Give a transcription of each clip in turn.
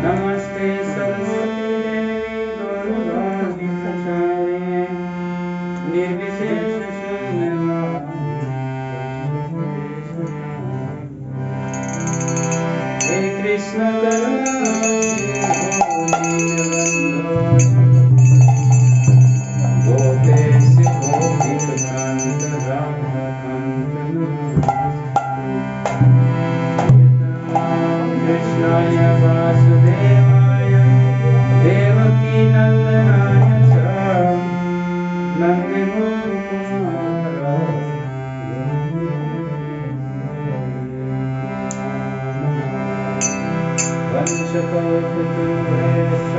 नमस्ते सरस्वती देवी गौरवाणी प्रचारिणे निर्विशेष शून्यवादी हे कृष्ण करुणा गोपेश गोपिकांत राधाकांत कृष्णाय वासुदेवाय देवकी नंदनाय च नंदगोपकुमाराय वंशकल्पतरुभ्यश्च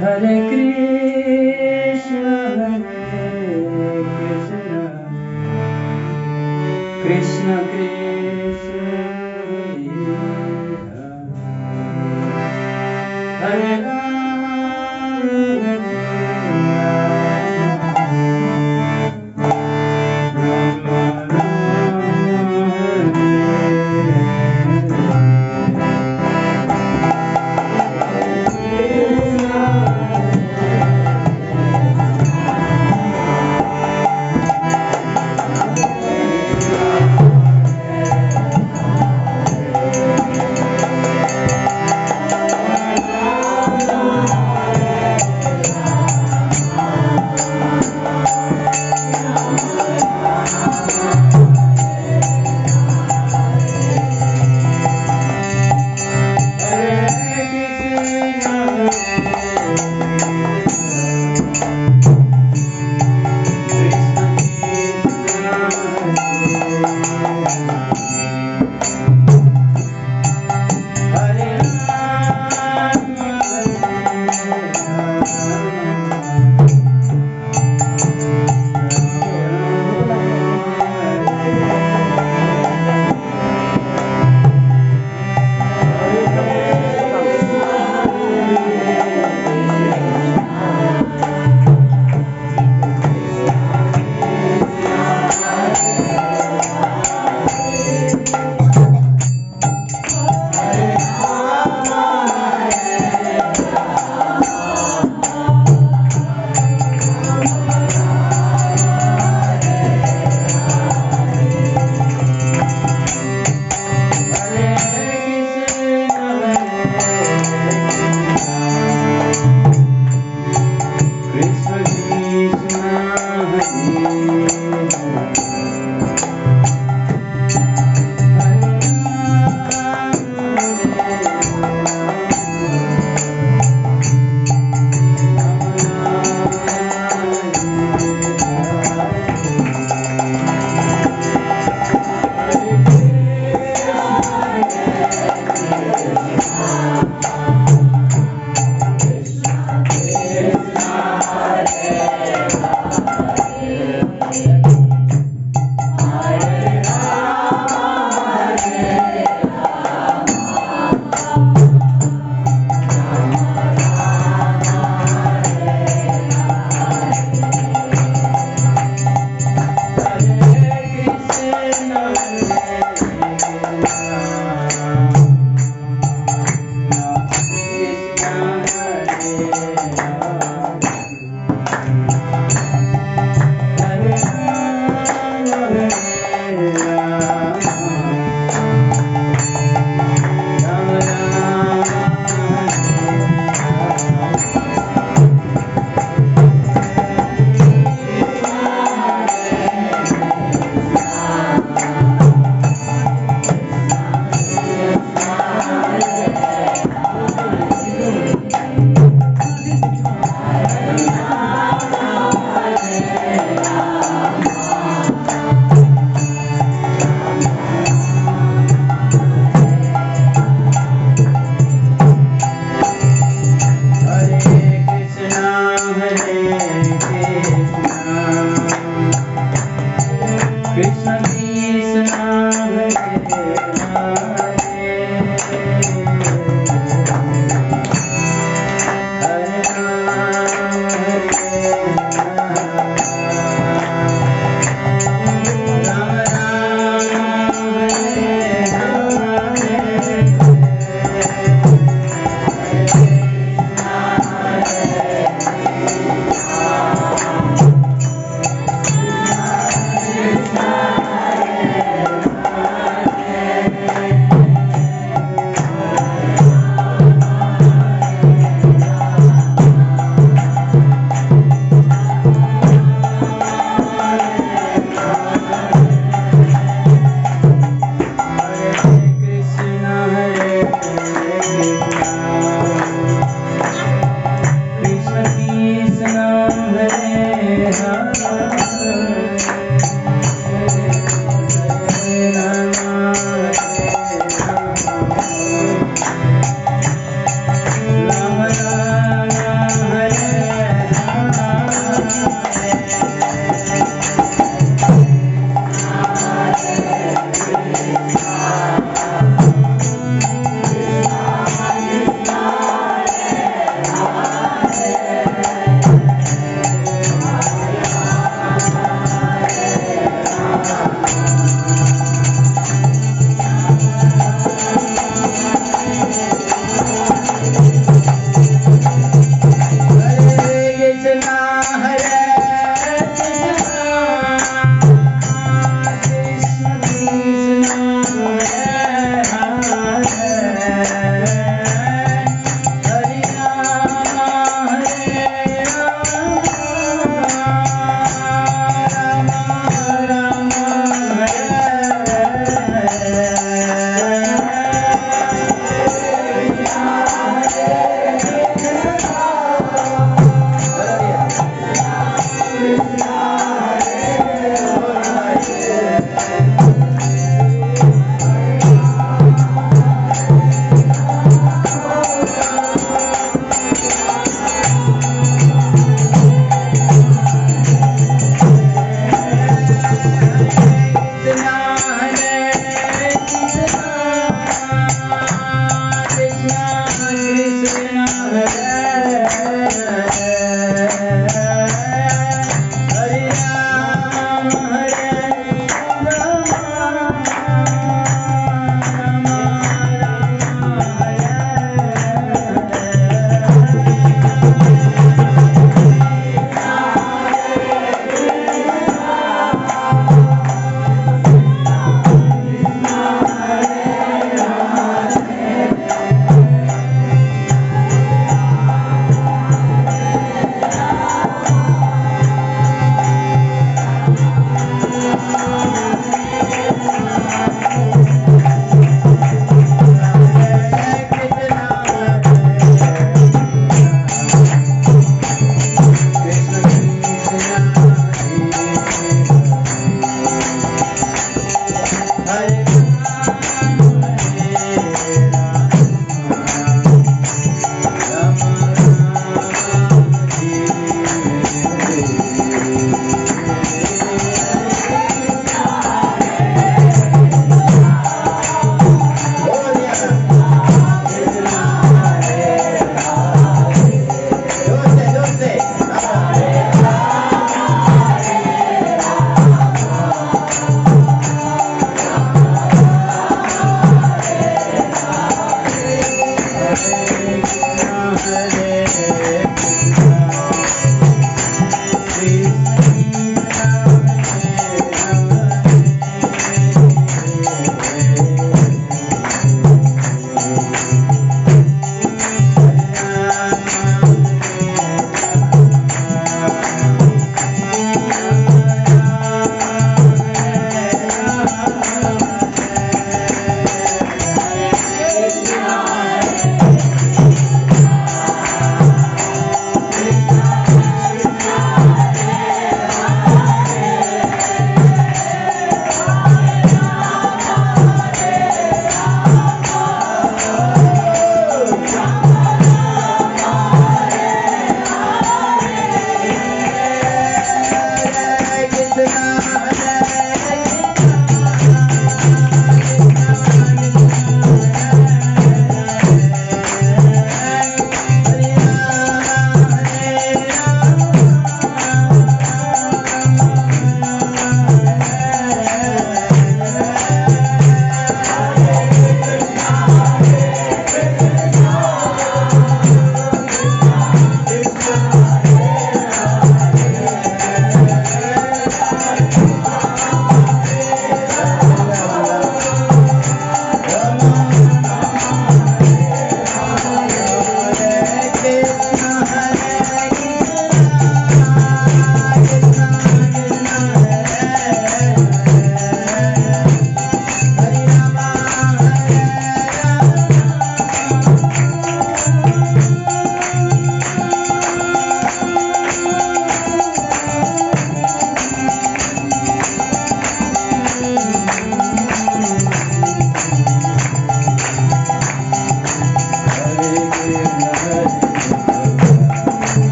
Hare Krishna, Krishna Krishna, Hare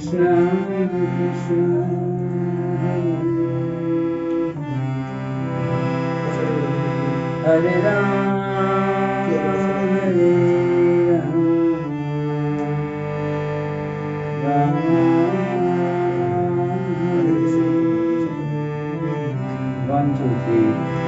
Krishna Krishna Hare Ram Hare Ram Ram One, two, three.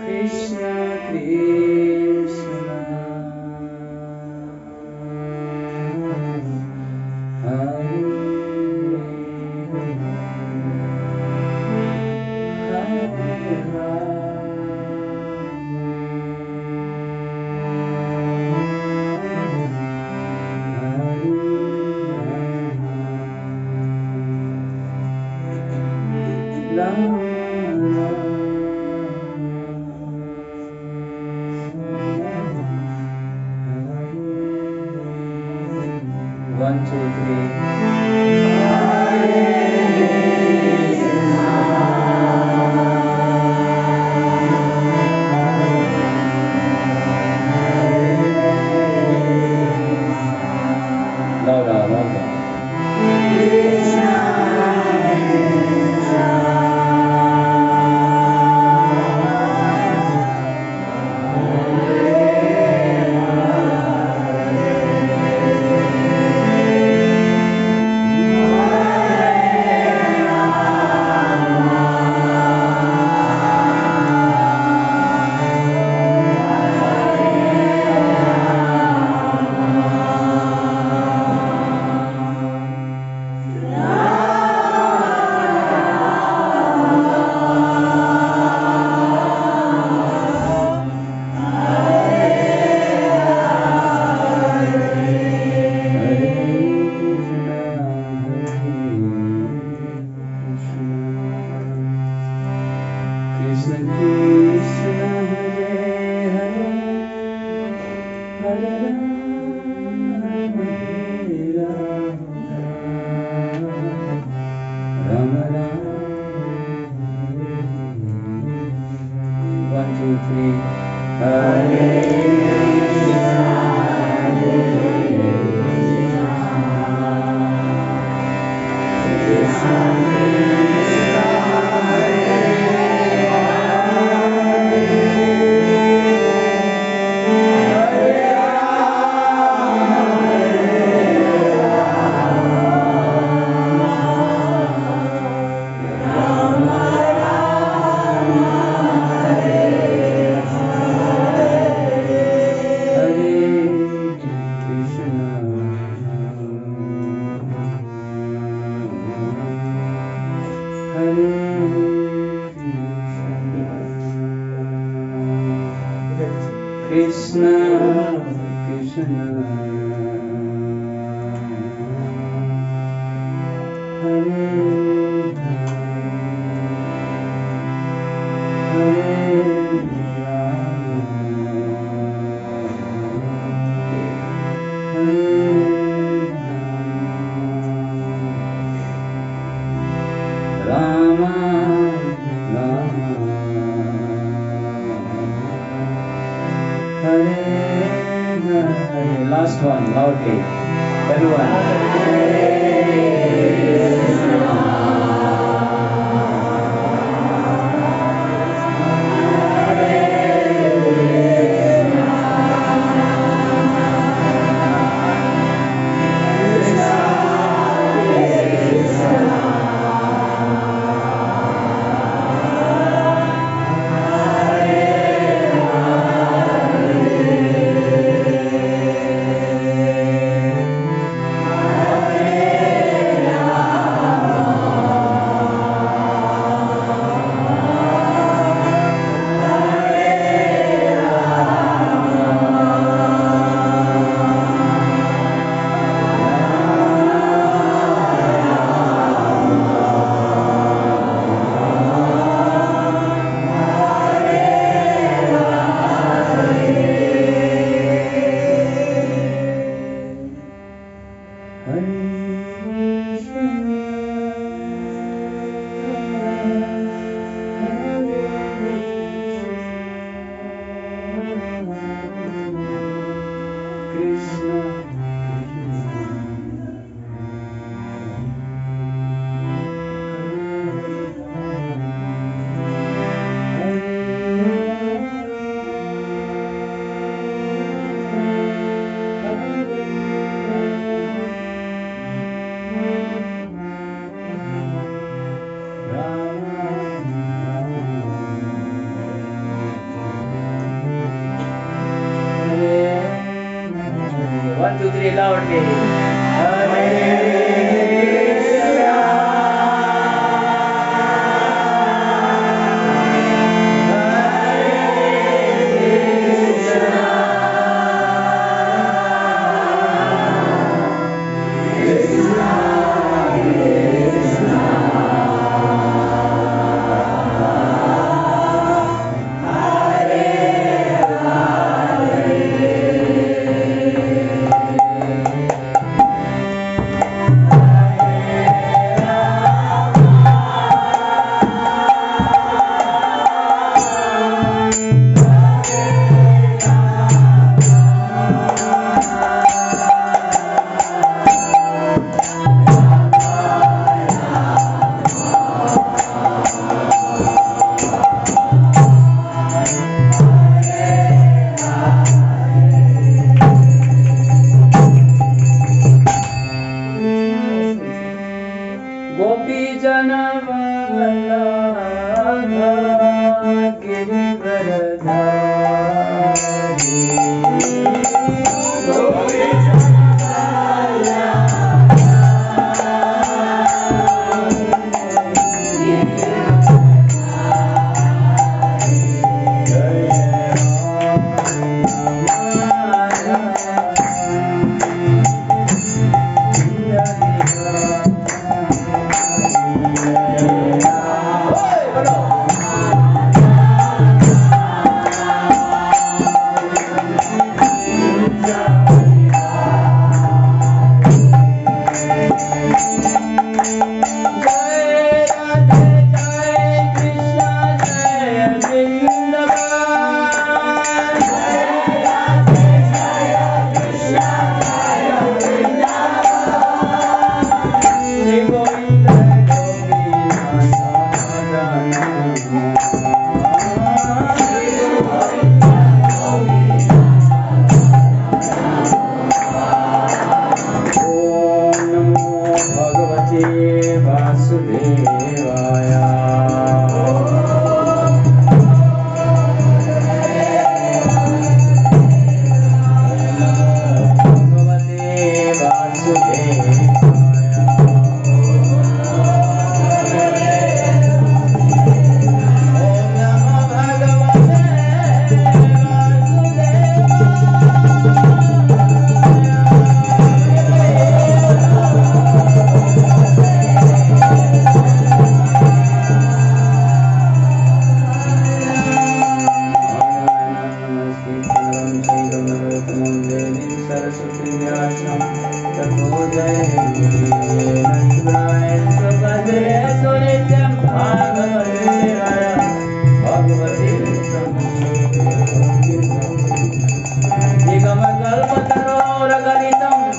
Krishna Krishna One, two, three. Louder, louder.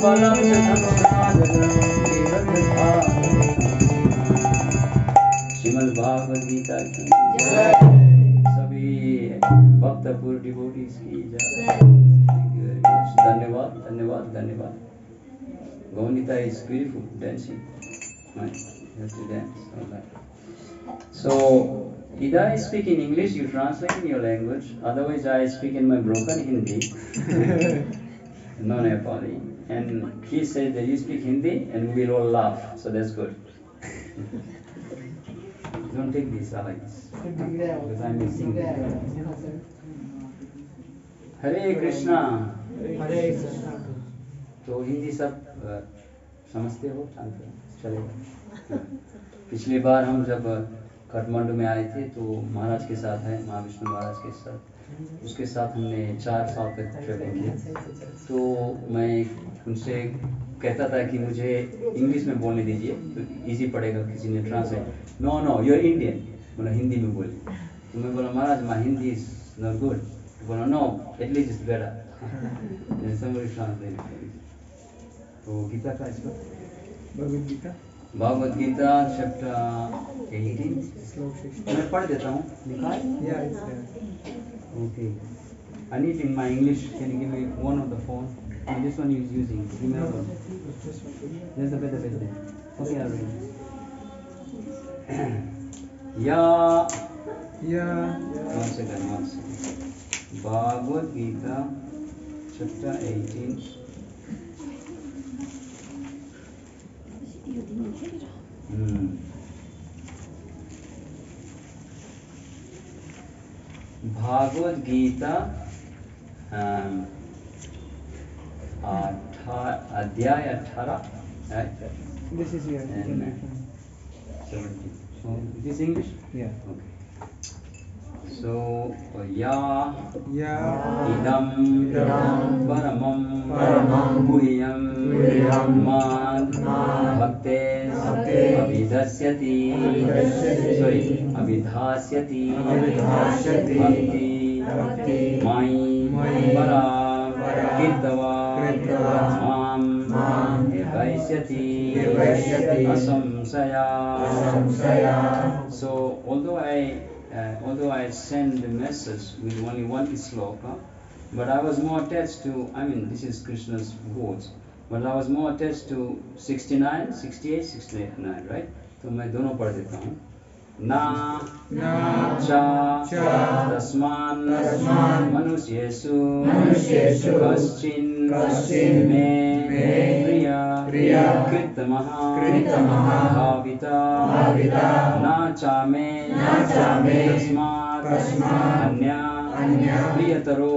Salam Shrimad Bhagavad Gita की सभी भक्तपुर डिवोटीज की जय। Thank you very much. धन्यवाद धन्यवाद धन्यवाद। Gaunita is beautiful dancing. Right? You have to dance. All right. So, either I speak in English, you translate in your language. Otherwise, I speak in my broken Hindi, non-Nepali. And he said that you speak Hindi, and we will all laugh. So that's good. Don't take this, I like this. Because I'm missing it. Hare Krishna. हरे कृष्णा। तो हिंदी सब समझते हो? चलेगा। पिछली बार हम जब काठमांडू में आए थे तो महाराज के साथ है, महाविष्णु महाराज के साथ, उसके साथ हमने 4 साल तक ट्रेवल किया। तो मैं उनसे कहता था कि मुझे इंग्लिश में बोलने दीजिए तो इजी पड़ेगा, किसी ने translate. No no you are Indian, बोला हिंदी में बोली। तो मैं बोला Maharaj my Hindi is not good. बोला नो एटलीस्ट इज बेटर। तो गीता का इसका भगवद गीता चैप्टर 18 मैं पढ़ देता हूँ। लिखा है? Okay. I need in my English. Can you give me one of the phone? And this one he is using. Give me another one. There's the better. Okay, I'll read. One second. Bhagavad Gita, chapter 18. Bhagavad Gita अध्याय 18. This is your and 70. So this English? Yeah. Okay. So ya idam paramam guhyam mad bhakte abhidhasyati abhidhasyati bhakti mai para kirtava mam evaishyati asamsaya. So although I send the message with only one sloka, but I was more attached to, this is Krishna's words, but I was more attached to 69, 68, 69, right? तो मैं दोनों पढ़ देता हूँ। ना चा तस्मान मनुष्येषु कश्चिन् मे प्रिया कृतमः भाविता ना चामे तस्मात् अन्या प्रियतरो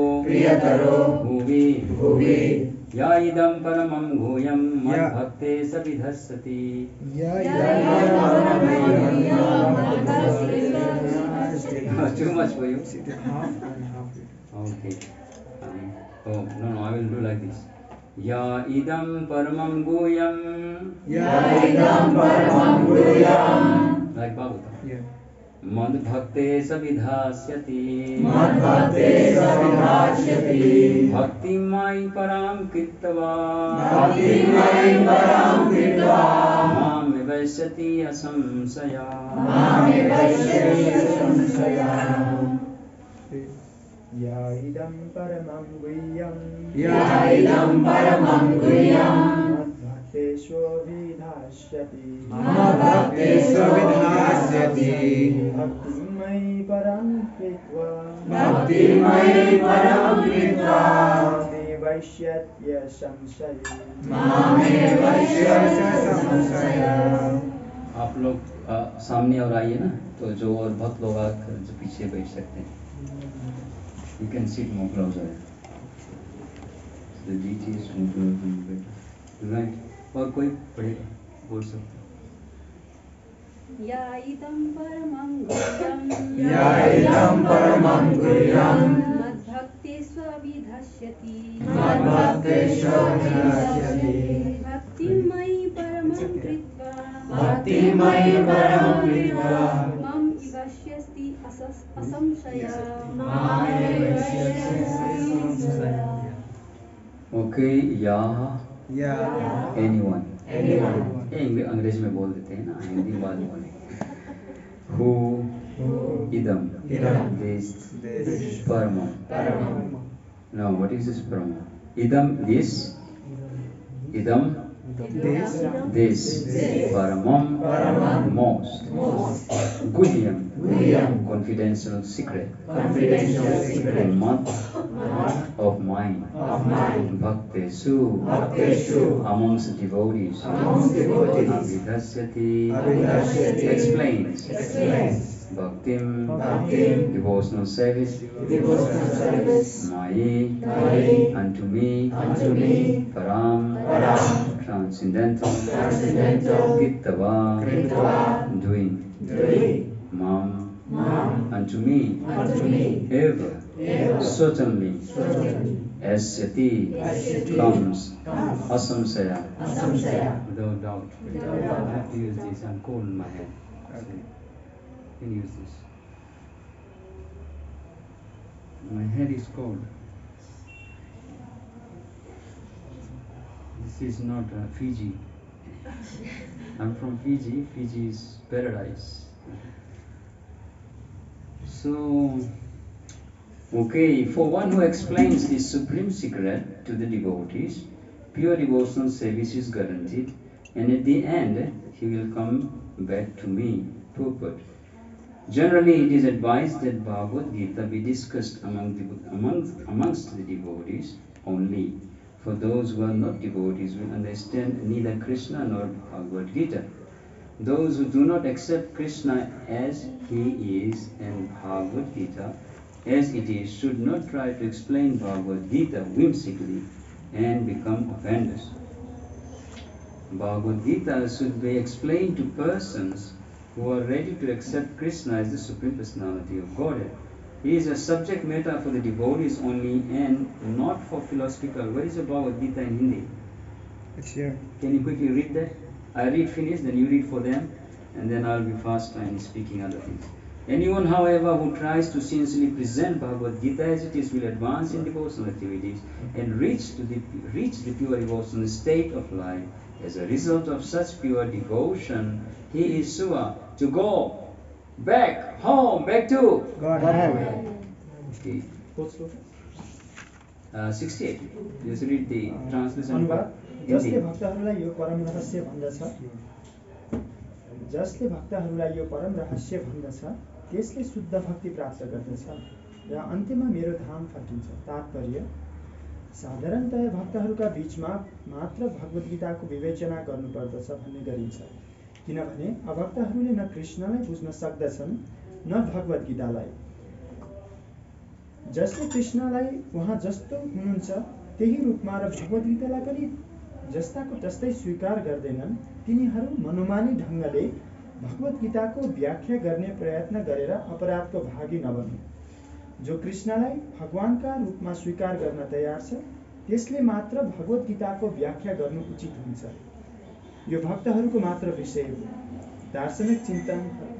भुवि या इदं परमं गुह्यं मद्भक्ते सविधस्सति। Too much for you? Okay. No, I will do like this. Ya idam paramam guhyam. Like Bhagavatam. Yeah. मद्भक्ते सविधास्यति भक्तिमयि परां कृत्वा मां वैश्यति असंशया। या इदं परमं गुह्यं मद्भक्तेष्वभिधास्यति भक्तिमयि परं कृत्वा वैश्यत्य संशय। आप लोग सामने और आइए ना, तो जो और भक्त लोग आकर जो पीछे बैठ सकते हैं। You can sit more closer. The DT is more closer. Right? और कोई पढ़ेगा, बोल सकते। या इदं परमं गुह्यं मद्भक्तेष्वभिधास्यति भक्तिमयि परमं कृत्वा मां वैश्यति असंशया। Okay, या Yeah. Anyone. Anyone. ये अंग्रेजी में बोल देते हैं ना, हिंदी में बाद में बोलेंगे. Who, idam, this, paramam. Now what is this paramam? Idam, this, idam, this, paramam, most, guhyam, confidential secret, mat of mine, bhaktesu, amongst devotees, abhidasyati, explains, bhaktim, devotional service, mai, unto me, param, transcendental, kittava, doing, mam, unto me, ever, certainly, asyati, comes, asamsaya, without doubt. I have to use this, I'm cold in my head. Okay. Can use this. My head is cold. This is not Fiji. I'm from Fiji. Fiji is paradise. So, okay, for one who explains the supreme secret to the devotees, pure devotional service is guaranteed, and at the end, he will come back to me. Purport. Generally, it is advised that Bhagavad Gita be discussed amongst the devotees only. For those who are not devotees will understand neither Krishna nor Bhagavad Gita. Those who do not accept Krishna as he is and Bhagavad Gita as it is should not try to explain Bhagavad Gita whimsically and become offenders. Bhagavad Gita should be explained to persons who are ready to accept Krishna as the Supreme Personality of Godhead. He is a subject matter for the devotees only and not for philosophical. Where is the Bhagavad Gita in Hindi? It's here. Can you quickly read that? I read finish, then you read for them, and then I'll be fast in speaking other things. Anyone, however, who tries to sincerely present Bhagavad Gita as it is will advance in devotional activities and reach the pure devotional state of life. As a result of such pure devotion, he is sure to go back home, back to Godhead. Okay. What's the 68. Just read the translation. अनुवाद जसले Hindi. भक्तहरूलाई यो परम रहस्य भन्दछ त्यसले शुद्ध भक्ति प्राप्त गर्दछ र अन्त्यमा मेरो धाम फर्किन्छ। तात्पर्य साधारणतया भक्तहरूका बीचमा मात्र भगवत गीताको विवेचना गर्नुपर्दछ भन्ने गरिन्छ, किनभने अभक्तहरूले न कृष्णलाई बुझ्न सक्दछन् न भगवत गीतालाई। जसले कृष्णलाई उहाँ जस्तो हुनुहुन्छ त्यही रूपमा र भगवत गीतालाई पनि जस्ताको तस्तै स्वीकार गर्दैनन्, तिनीहरू मनोमानी ढङ्गले भगवत गीताको व्याख्या गर्ने प्रयत्न गरेर अपराधको भागी नबन्नु। जो कृष्णलाई भगवानका रूपमा स्वीकार गर्न तयार छ त्यसले मात्र भगवत गीताको व्याख्या गर्नु उचित हुन्छ। यो भक्तहरूको मात्र विषय हो, दार्शनिक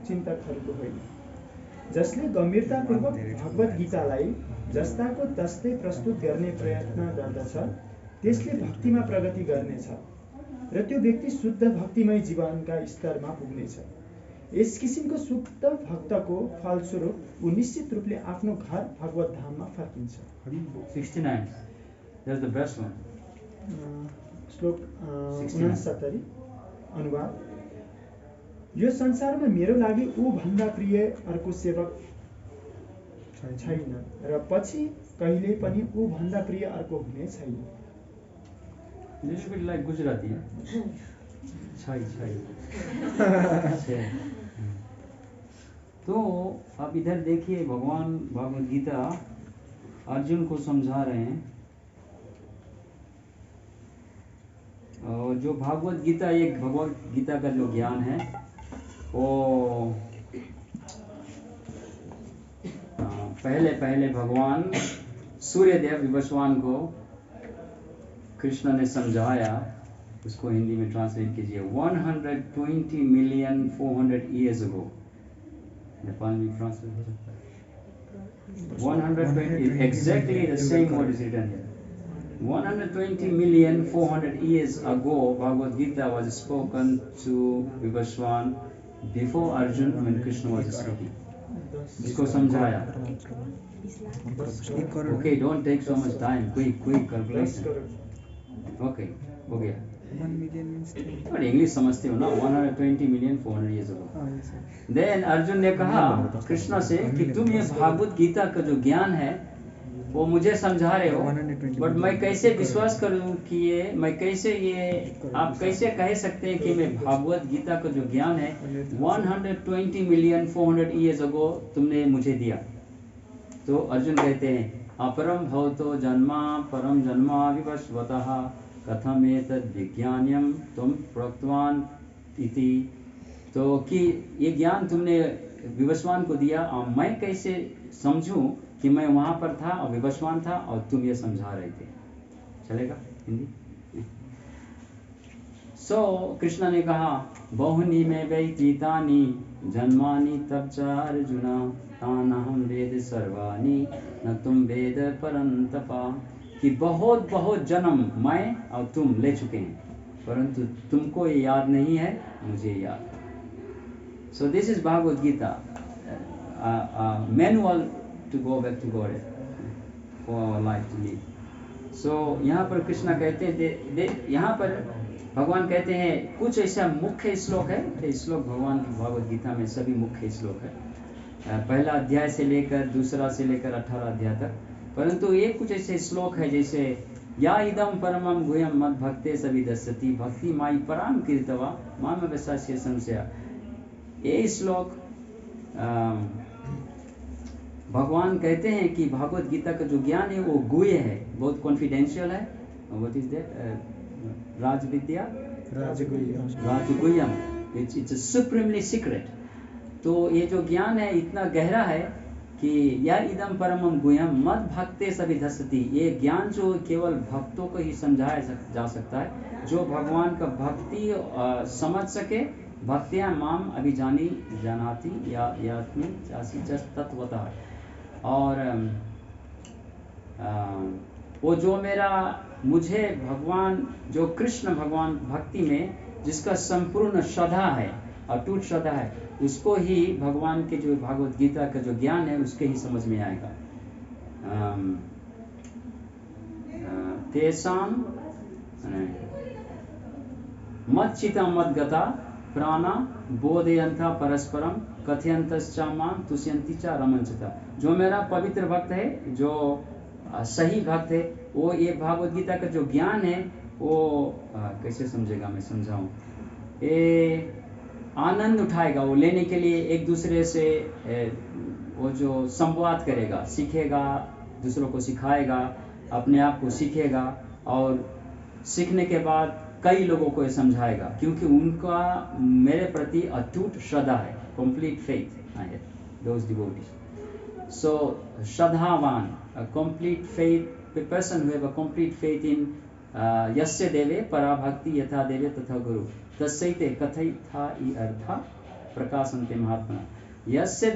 चिन्तकहरूको होइन। जसले गम्भीरतापूर्वक भगवत गीतालाई जस्ताको तस्तै प्रस्तुत गर्ने प्रयत्न गर्दछ त्यसले भक्तिमा प्रगति गर्नेछ र त्यो व्यक्ति शुद्ध भक्तिमय जीवनका स्तरमा पुग्नेछ। यस किसिमको शुद्ध भक्तको फलस्वरूप ऊ निश्चित रूपले आफ्नो घर भगवत धाममा फर्किन्छ। 69. That's the best one. श्लोक 69 अनुवाद यो संसारमा मेरो लागि ऊ भन्दा प्रिय अर्को सेवक छैन र पछि कहिले पनि ऊ भन्दा प्रिय अर्को हुने छैन। Little bit like Gujarati. Chai. तो आप इधर देखिए, भगवान भगवद गीता अर्जुन को समझा रहे हैं। और जो भागवत गीता, एक भगवत गीता का जो ज्ञान है वो पहले भगवान सूर्यदेव विवस्वान को कृष्ण ने समझाया। उसको हिंदी में ट्रांसलेट कीजिए। 120,400,000 years ago। नेपाल में ट्रांसलेट हो सकता है। 120 exactly the same what is written here। 120 million 400 years ago, Bhagavad Gita was spoken to Vivaswan before Arjun when Krishna was sleeping. इसको समझाया. Okay, don't take so much time. Quick calculation. Okay, हो गया. 1 million means 10. But English समझते हो ना? 120 million 400 years ago. Yes, sir. Then Arjun ने कहा कृष्णा से कि तुम ये भागवत गीता का जो ज्ञान है वो मुझे समझा रहे हो, बट मैं कैसे विश्वास करूं कि आप कैसे कह सकते हैं कि मैं भागवत गीता का जो ज्ञान है 120 million 400 years ago तुमने मुझे दिया. तो अर्जुन कहते हैं अपरम भवतो जन्मा परम जन्मा विवस्वतः कथमेतद् विज्ञानम तुम प्रोक्तवान इति. तो कि ये ज्ञान तुमने विवस्वान को दिया और मैं कैसे समझूं कि मैं वहां पर था और विवस्वान था और तुम ये समझा रहे थे. चलेगा हिंदी? सो कृष्ण ने कहा बहुनी में व्यतीतानि जन्मानि तब च अर्जुना तानहं वेद सर्वाणि न तुम वेद परंतपा. कि बहुत बहुत जन्म मैं और तुम ले चुके हैं, परंतु तुमको ये याद नहीं है, मुझे याद. So this is Bhagavad Gita, manual to go back to God for our life to live. So यहाँ पर कृष्णा कहते हैं, यहाँ पर भगवान कहते हैं कुछ ऐसा मुख्य श्लोक है. ये श्लोक भगवान की भागवत गीता में सभी मुख्य श्लोक है, पहला अध्याय से लेकर दूसरा से लेकर 18 अध्याय तक. परंतु ये कुछ ऐसे श्लोक है जैसे या इदम परमम गुह्यम मद भक्ते सविदस्यति भक्ति माई पराम कीर्तवा माम वैसास्य संशया. ये श्लोक भगवान कहते हैं कि भागवत गीता का जो ज्ञान है वो गुह्य है, बहुत कॉन्फिडेंशियल है. What is that? राजविद्या, राजगुह्यम, इट्स अ सुप्रीमली सीक्रेट. तो ये जो ज्ञान है इतना गहरा है कि या इदम परमम गुह्यम मद भक्ते सविदस्यति. ये ज्ञान जो केवल भक्तों को ही समझाया जा सकता है, जो भगवान का भक्ति समझ सके. भक्तिया माम अभिजानी जानाति या यात्मी चासी तत्वतः. और वो जो मुझे भगवान, जो कृष्ण भगवान भक्ति में जिसका संपूर्ण श्रद्धा है, अटूट श्रद्धा है, उसको ही भगवान के जो भागवत गीता का जो ज्ञान है उसके ही समझ में आएगा. तेसाम मत चिता मत गता प्राणा बोधयंता परस्परम कथयंतश्च मां तुष्यन्ति च रमंचता. जो मेरा पवित्र भक्त है, जो सही भक्त है, वो ये भागवत गीता का जो ज्ञान है वो कैसे समझेगा, मैं समझाऊं. ये आनंद उठाएगा, वो लेने के लिए एक दूसरे से वो जो संवाद करेगा, सीखेगा, दूसरों को सिखाएगा, अपने आप को सीखेगा और सीखने के बाद कई लोगों को ये समझाएगा, क्योंकि उनका मेरे प्रति अटूट श्रद्धा है. Complete faith I have those devotees. So श्रद्धावान, a complete faith, a person who have a complete faith in यस्य देवे पराभक्ति यथा देवे तथा गुरु तस्यैते कथयिता इ अर्था प्रकाशन्ते महात्मना. यस्य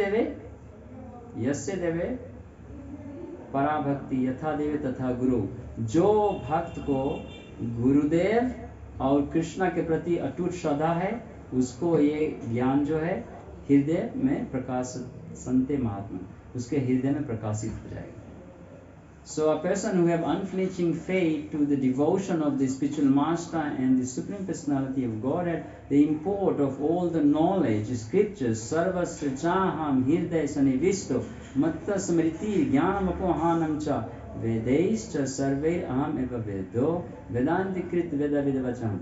देवे पराभक्ति यथा देवे तथा गुरु. जो भक्त को गुरुदेव और कृष्णा के प्रति अटूट श्रद्धा है, उसको ये ज्ञान जो है हृदय में प्रकाशन्ते महात्मा, उसके हृदय में प्रकाशित हो जाएगा. So a person who have unflinching faith to the devotion of the spiritual master and the supreme personality of Godhead, the import of all the knowledge, scriptures, sarvasya chaham hridaya sanivisto matta smriti jnanam apohanam cha vedaischa sarvair aham eva vedo vedantikrit veda vidavacham.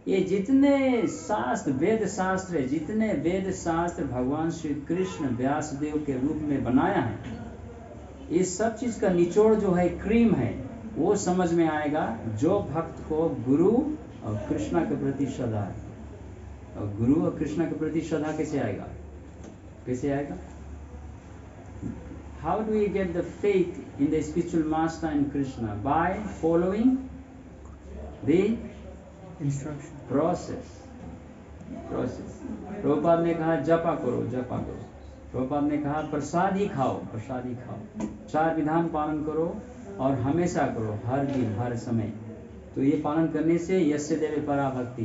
ये जितने शास्त्र, वेद शास्त्र है, जितने वेद शास्त्र भगवान श्री कृष्ण व्यासदेव के रूप में बनाया है, इस सब चीज का निचोड़ जो है, क्रीम है, वो समझ में आएगा जो भक्त को गुरु और कृष्णा के प्रति श्रद्धा है. और गुरु और कृष्णा के प्रति श्रद्धा कैसे आएगा? How do we get the faith in the spiritual master and Krishna? By following the instruction process. Prabhupada ने कहा जपा करो. प्रभुपाद ने कहा प्रसाद ही खाओ. 4 विधान पालन करो और हमेशा करो, हर दिन हर समय। तो ये पालन करने से यस्य देवे परा भक्ति,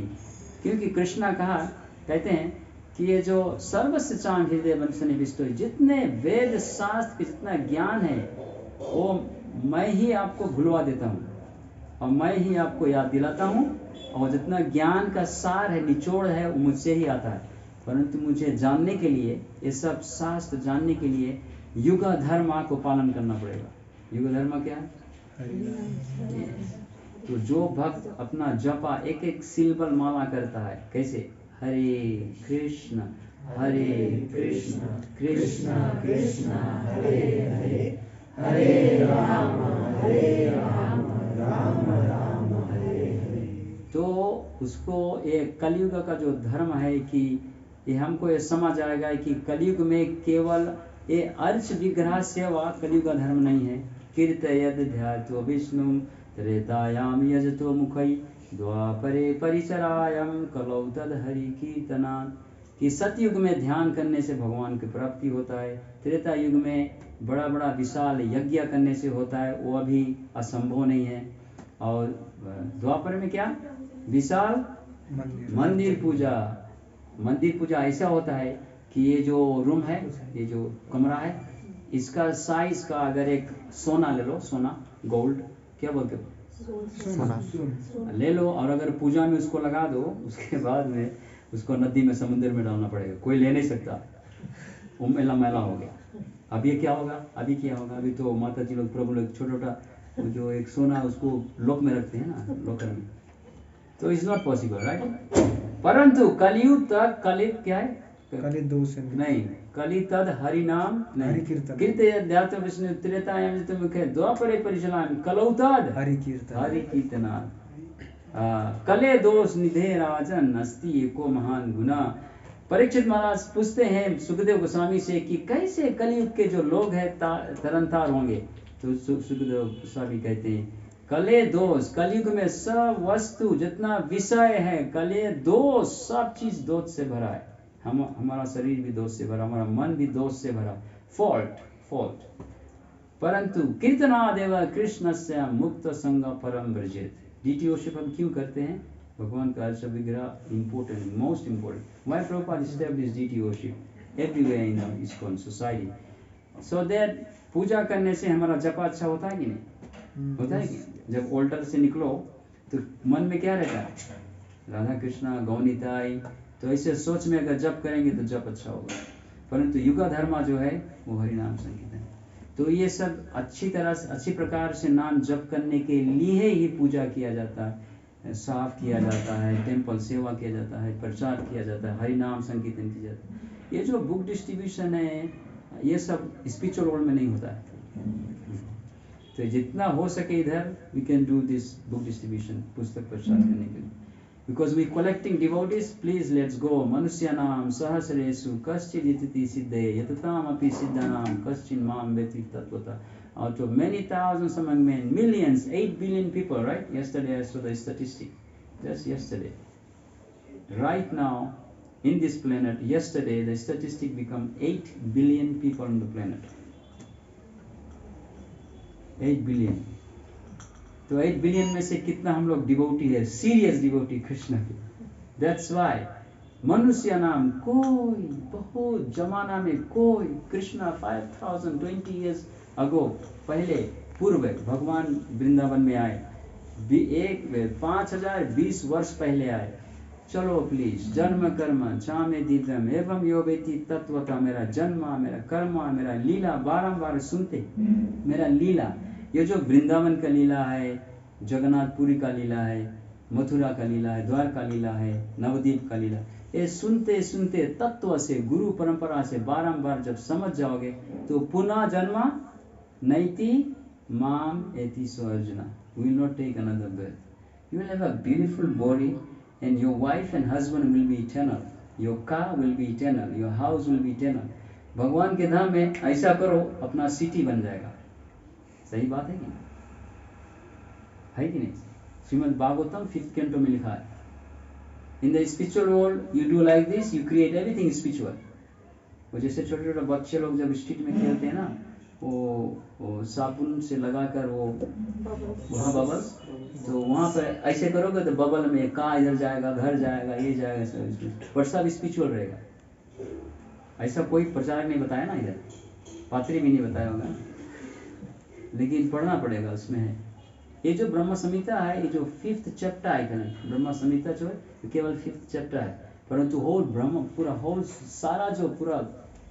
क्योंकि कृष्णा कहते हैं कि ये जो सर्वस्व चांग हृदय बंसने विष्टो, जितने वेद शास्त्र के जितना ज्ञान है वो मैं ही आपको भुलवा देता हूँ और मैं ही आपको याद दिलाता हूँ, और जितना ज्ञान का सार है, निचोड़ है, वो मुझसे ही आता है। परंतु मुझे जानने के लिए, ये सब शास्त्र जानने के लिए युग धर्म को पालन करना पड़ेगा। युग धर्म क्या है? तो जो भक्त अपना जपा एक एक सिलबल माला करता है, कैसे? हरे कृष्ण कृष्ण कृष्ण हरे हरे, हरे राम राम राम हरे हरे। तो उसको ये कलयुग का जो धर्म है कि ये हमको ये समझ आएगा कि कलयुग में केवल ये अर्च विग्रह सेवा कलयुग का धर्म नहीं है। कीर्तयद ध्यात्वा विष्णु त्रेतायाम यजतो मुखै द्वापरे परिचरायम कलौ तद हरि कीर्तनात्, कि सतयुग में ध्यान करने से भगवान की प्राप्ति होता है, त्रेता युग में बड़ा बड़ा विशाल यज्ञ करने से होता है, वो अभी असंभव नहीं है। और द्वापर में क्या? विशाल मंदिर पूजा। मंदिर पूजा ऐसा होता है कि ये जो रूम है, ये जो कमरा है, इसका साइज का अगर एक सोना ले लो, सोना गोल्ड क्या बोलते हो, सोना ले लो, और अगर पूजा में उसको लगा दो, उसके बाद में उसको नदी में समुद्र में डालना पड़ेगा, कोई ले नहीं सकता, वो मेला मैला हो गया। अब ये क्या होगा? अभी क्या होगा? अभी तो माता जी लोग, प्रभु लोग छोटा छोटा जो एक सोना उसको लोक में रखते हैं ना, लोकर में, तो इट्स नॉट पॉसिबल, राइट। परंतु कलयुग तक, कलित क्या है? नहीं, कलि तद हरि नाम नहीं, कीर्तन विष्णु त्रेतायाम जतो मुखे द्वापरे परिचलामि कलौ तद हरि कीर्तनात्। कले दोष निधे राजन अस्ति एको महान गुना। परीक्षित महाराज पूछते हैं सुखदेव गोस्वामी से कि कैसे कलयुग के जो लोग हैं तरनतार होंगे। तो सुखदेव गोस्वामी कहते हैं कले दोष, कलयुग में सब वस्तु जितना विषय है, कले दोष, सब चीज दोष से भरा है। हमारा शरीर भी दोष से भरा, हमारा मन भी दोष से भरा, फॉल्ट। परंतु कीर्तनादेव कृष्णस्य मुक्त संग परम ब्रजेत। डीटी वर्शिप हम क्यों करते हैं? भगवान का अर्च विग्रह important, most important. Why Prabhupada established deity worship everywhere in ISKCON society, so that पूजा करने से हमारा जपा अच्छा होता है कि नहीं? होता है कि जब ऑल्टर से निकलो तो मन में क्या रहता है? राधा कृष्णा गौनीताई। तो ऐसे सोच में अगर जप करेंगे तो जप अच्छा होगा। परंतु युगा धर्मा जो है वो हरिनाम संकीर्तन है। तो ये सब अच्छी तरह से, अच्छी प्रकार से नाम जप करने के लिए ही पूजा किया जाता है, साफ किया जाता है, टेम्पल सेवा किया जाता है, प्रचार किया जाता है, हरिनाम संकीर्तन किया जाता है। ये जो बुक डिस्ट्रीब्यूशन है, ये सब स्पिरिचुअल वर्ल्ड में नहीं होता है। तो जितना हो सके इधर we can do this book distribution, पुस्तक प्रचार करने के लिए। Because we collecting devotees, please let's go. Manusyanam sahasresu kaschid yatiti siddhe yatatam api siddhanam kaschin mam veti tatvata. Out of many thousands among men, millions, 8 billion people, right? Yesterday I saw the statistic. Just yesterday. Right now, in this planet, yesterday the statistic become 8 billion people on the planet. 8 billion. तो 8 billion में से कितना हम लोग devotee है, serious devotee Krishna के। That's why मनुष्य नाम कोई, बहुत जमाना में कोई, कृष्णा 5020 years अगो, पहले पूर्व भगवान वृंदावन में आए, 5020 वर्ष पहले आए। चलो प्लीज, जन्म कर्म चामे दिव्यम एवं यो वेति तत्वता, मेरा जन्म, मेरा कर्म, मेरा लीला बारंबार सुनते, मेरा लीला, ये जो वृंदावन का लीला है, जगन्नाथपुरी का लीला है, मथुरा का लीला है, द्वार का लीला है, नवद्वीप का लीला, ये सुनते सुनते तत्व से, गुरु परंपरा से बारंबार जब समझ जाओगे तो पुनः जन्मा नैति माम एति सो arjuna, you will not take another birth. You will have a beautiful body and your wife and husband will be eternal. Your car will be eternal. Your house will be eternal. भगवान के धाम में ऐसा करो, अपना सिटी बन जाएगा। सही बात है कि नहीं? है कि नहीं? श्रीमद् भागवतम 5th कैंटो में लिखा है, in the spiritual world you do like this, you create everything spiritual. वो जैसे छोटे छोटे बच्चे लोग जब स्ट्रीट में खेलते हैं ना, वो साबुन से लगाकर वो वहाँ बबल्स, तो वहाँ पर ऐसे करोगे तो बबल में कहाँ इधर जाएगा, घर जाएगा, ये जाएगा, सब सब स्पिरिचुअल रहेगा। ऐसा कोई प्रचारक नहीं बताया ना, इधर पात्री भी नहीं बताया होगा, लेकिन पढ़ना पड़ेगा, उसमें है। ये जो ब्रह्म संहिता है, ये जो 5th चैप्टर है, ब्रह्म संहिता जो है केवल 5th चैप्टर है, परंतु होल ब्रह्म पूरा होल सारा जो पूरा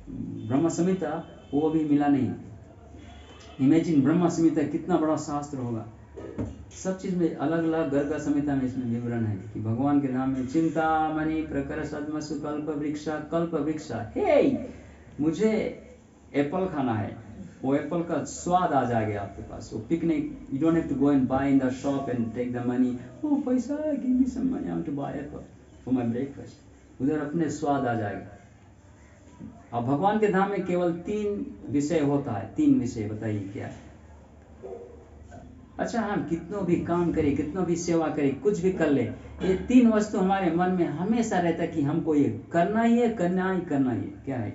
ब्रह्म संहिता वो अभी मिला नहीं। इमेजिन ब्रह्म संहिता कितना बड़ा शास्त्र होगा, सब चीज में अलग अलग गर्ग संहिता में इसमें विवरण है कि भगवान के नाम में चिंतामणि प्रकर सद्मसु कल्प वृक्षा। हे मुझे एप्पल खाना है, वो एप्पल का स्वाद आ जाएगा आपके पास, वो picnic, you don't have to go and buy in the shop and take the money, oh पैसा है, give me some money, I want to buy apple for my breakfast, उधर अपने स्वाद आ जाएगा। अब भगवान के धाम में केवल 3 विषय होता है। 3 विषय बताइए क्या है? अच्छा, हम कितनों भी काम करें, कितनों भी सेवा करें, कुछ भी कर ले, ये 3 वस्तु हमारे मन में हमेशा रहता है कि हमको ये करना ही है, करना ही करना ही। क्या है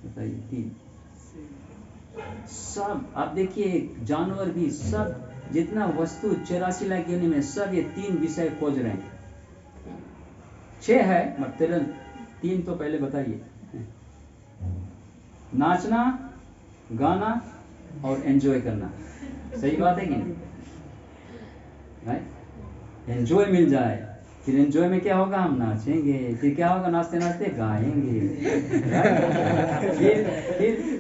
बताइए? 3 सब आप देखिए, जानवर भी सब, जितना वस्तु 84 लाख योनि में, सब ये 3 विषय खोज रहे हैं। 6 है मतलब 3 तो पहले बताइए। नाचना, गाना और एंजॉय करना, सही बात है कि नहीं? राइट, एंजॉय मिल जाए, फिर एंजॉय में क्या होगा, हम नाचेंगे, फिर क्या होगा, नाचते नाचते गाएंगे, फिर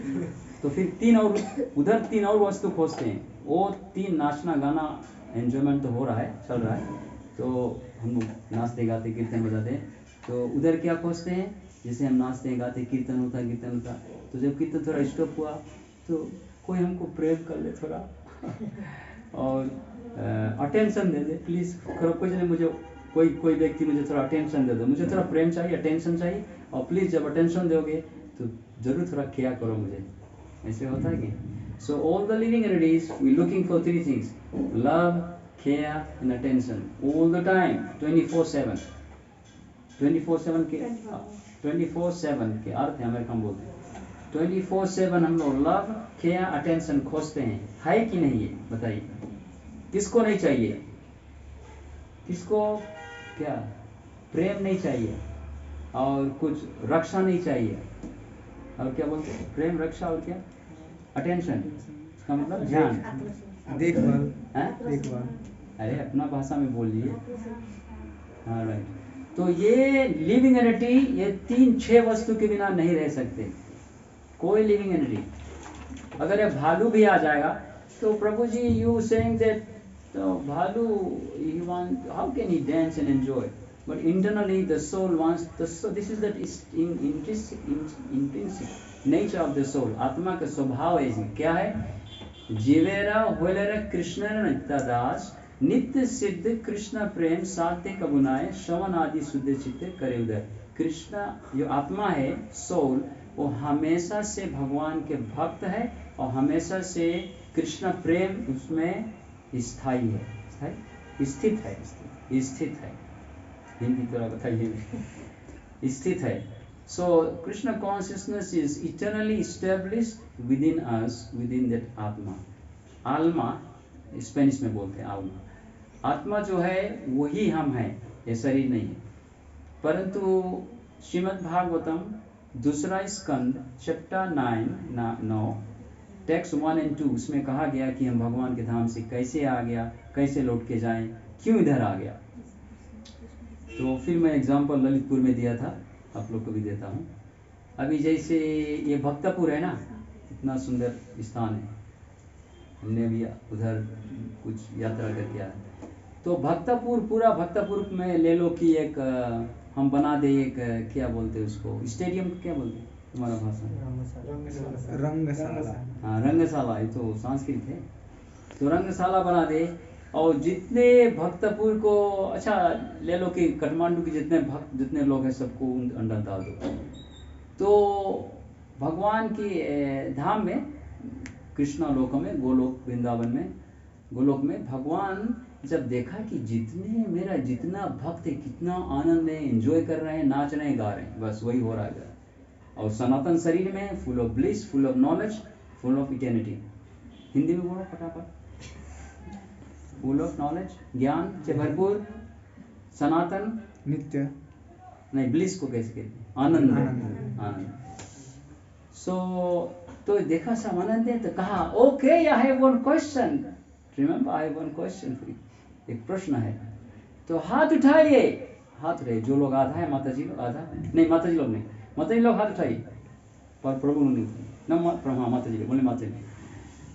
तो फिर 3 और उधर 3 और वस्तु खोजते हैं। वो 3 नाचना गाना एंजॉयमेंट तो हो रहा है, चल रहा है, तो हम लोग नाचते गाते कीर्तन बजाते हैं, तो उधर क्या खोजते हैं, जैसे हम नाचते गाते कीर्तन होता, तो जब कीर्तन थोड़ा स्टॉप हुआ तो कोई हमको प्रेम कर ले थोड़ा और अटेंशन दे दे प्लीज, कुछ नहीं, मुझे कोई व्यक्ति मुझे थोड़ा अटेंशन दे दो, मुझे थोड़ा प्रेम चाहिए, अटेंशन चाहिए, और प्लीज जब अटेंशन दोगे तो जरूर थोड़ा केयर करो मुझे, ऐसे होता है कि? So all the living entities we looking for 3 things, love, care and attention, all the time, 24/7। 24/7 के 24/7 के अर्थ है अमेरिका में बोलते हैं 24/7 हम लोग लव, केयर, अटेंशन खोजते हैं, है कि नहीं? ये बताइए, किसको नहीं चाहिए? किसको क्या प्रेम नहीं चाहिए, और कुछ रक्षा नहीं चाहिए, और क्या बोलते हैं, प्रेम, रक्षा और क्या, अटेंशन, इसका मतलब ध्यान, देखभाल, देखभाल। अरे अपना भाषा में बोलिए। हाँ राइट, तो ये लिविंग एंटिटी, ये 3-6 वस्तु के बिना नहीं रह सकते कोई लिविंग एंटिटी। अगर ये भालू भी आ जाएगा तो Prabhu ji you saying that भालू he want, how can he dance and enjoy, but internally the soul wants, this is that intrinsic nature of the soul. आत्मा का स्वभाव ऐसे क्या है, जीवेरा होलेरा कृष्ण नित्यदास, नित्य सिद्ध कृष्ण प्रेम साध्य कबुनाए, श्रवण आदि शुद्ध चित्त करे उदय। कृष्ण जो आत्मा है, सोल, वो हमेशा से भगवान के भक्त है और हमेशा से कृष्ण प्रेम उसमें स्थायी है, स्थित है। हिंदी थोड़ा बताइए, स्थित है। So Krishna consciousness is eternally established within us, within that atma. आत्मा स्पेनिश में बोलते हैं आत्मा। आत्मा जो है वही हम हैं, ये शरीर नहीं है। परंतु श्रीमद् भागवतम 2 स्कंद चैप्टर 9 टेक्स्ट 1 और 2, उसमें कहा गया कि हम भगवान के धाम से कैसे आ गया, कैसे लौट के जाएं, क्यों इधर आ गया। तो फिर मैं एग्जांपल ललितपुर में दिया था, आप लोग को भी देता हूँ। अभी जैसे ये भक्तपुर है ना, इतना सुंदर स्थान है, हमने भी उधर कुछ यात्रा करके आया। तो भक्तपुर, पूरा भक्तपुर में ले लो कि एक हम बना दे, एक क्या बोलते हैं उसको, स्टेडियम क्या बोलते हैं तुम्हारा भाषा? रंगशाला। हाँ रंगशाला, ये तो संस्कृत है। तो रंगशाला बना दे, और जितने भक्तपुर को, अच्छा ले लो कि काठमांडू के जितने भक्त जितने लोग हैं सबको अंदर डाल दो। तो भगवान की धाम में, कृष्णा लोक में, गोलोक वृंदावन में, गोलोक में भगवान जब देखा कि जितने मेरा जितना भक्त है, कितना आनंद है, एंजॉय कर रहे हैं, नाच रहे हैं, गा रहे हैं, बस वही हो रहा है। और सनातन शरीर में full of bliss, full of knowledge, full of eternity. Hindi में बोलो फटाफट। फुल ऑफ नॉलेज, ज्ञान से भरपूर, सनातन नित्य नहीं, ब्लिस को कैसे कहते हैं? आनंद, आनंद। सो तो देखा सब आनंद है, तो कहा okay I have one question, remember I have one question for you, एक प्रश्न है। तो हाथ उठाइए, हाथ उठाइए जो लोग, आधा है माता जी लोग, आधा नहीं, माता जी लोग नहीं, माता जी लोग हाथ उठाइए, पर प्रभु नहीं ना, हाँ माता जी बोले, माता जी।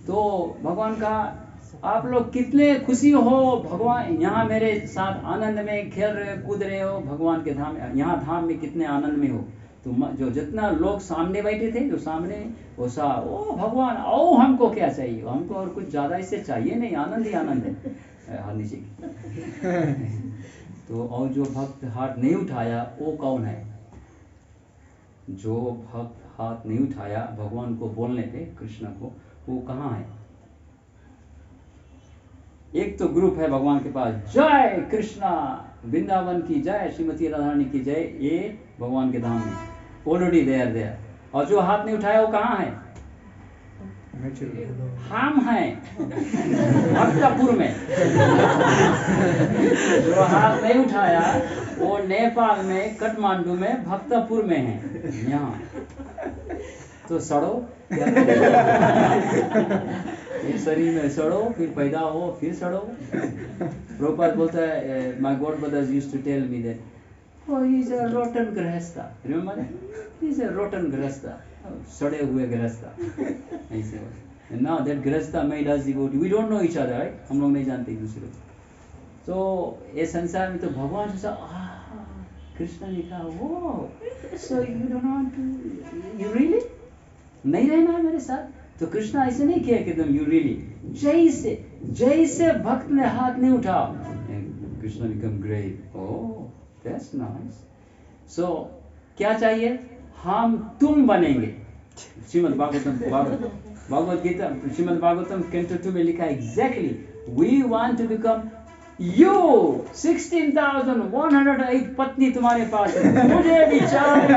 तो भगवान का आप लोग कितने खुशी हो, भगवान यहाँ मेरे साथ आनंद में खेल रहे कूद रहे हो, भगवान के धाम, यहाँ धाम में कितने आनंद में हो। तो जो जितना लोग सामने बैठे थे, जो सामने वो सा, ओ भगवान आओ, हमको क्या चाहिए, हमको और कुछ ज़्यादा इससे चाहिए नहीं, आनंद ही आनंद है। हाथ नीचे तो और जो भक्त हाथ नहीं उठाया वो कौन है? जो भक्त हाथ नहीं उठाया भगवान को बोलने पे, कृष्ण को, वो कहाँ है? एक तो ग्रुप है भगवान के पास, जय कृष्णा, वृंदावन की जय, श्रीमती राधा रानी की जय, ये भगवान के धाम में ऑलरेडी देयर। और जो हाथ नहीं उठाया वो कहाँ है? हम हैं भक्तपुर में। जो हाथ नहीं उठाया वो नेपाल में, काठमांडू में, भक्तपुर में है। यहाँ तो सड़ो, इस शरीर में सड़ो, फिर पैदा हो, फिर सड़ो। प्रभुपाद बोलता है, my god brothers used to tell me that oh he is a rotten grahastha, remember that? He is a rotten grahastha, सड़े हुए गृहस्था ऐसे। and now that grahastha made us devotee, we don't know each other, right? हम लोग नहीं जानते एक दूसरे को। तो ये संसार में तो भगवान से कृष्ण ने कहा, वो so you don't want to, you really नहीं रहना है मेरे साथ? तो कृष्ण ऐसे नहीं किया कि तुम you really, जैसे भक्त ने हाथ नहीं उठा, Krishna become grave, oh that's nice। so क्या चाहिए? हम तुम बनेंगे। श्रीमद् भागवत गीता, श्रीमद् भागवतम कैंटो 2 में लिखा है exactly, we want to become you. 16,108 पत्नी तुम्हारे पास है, मुझे भी चाहिए।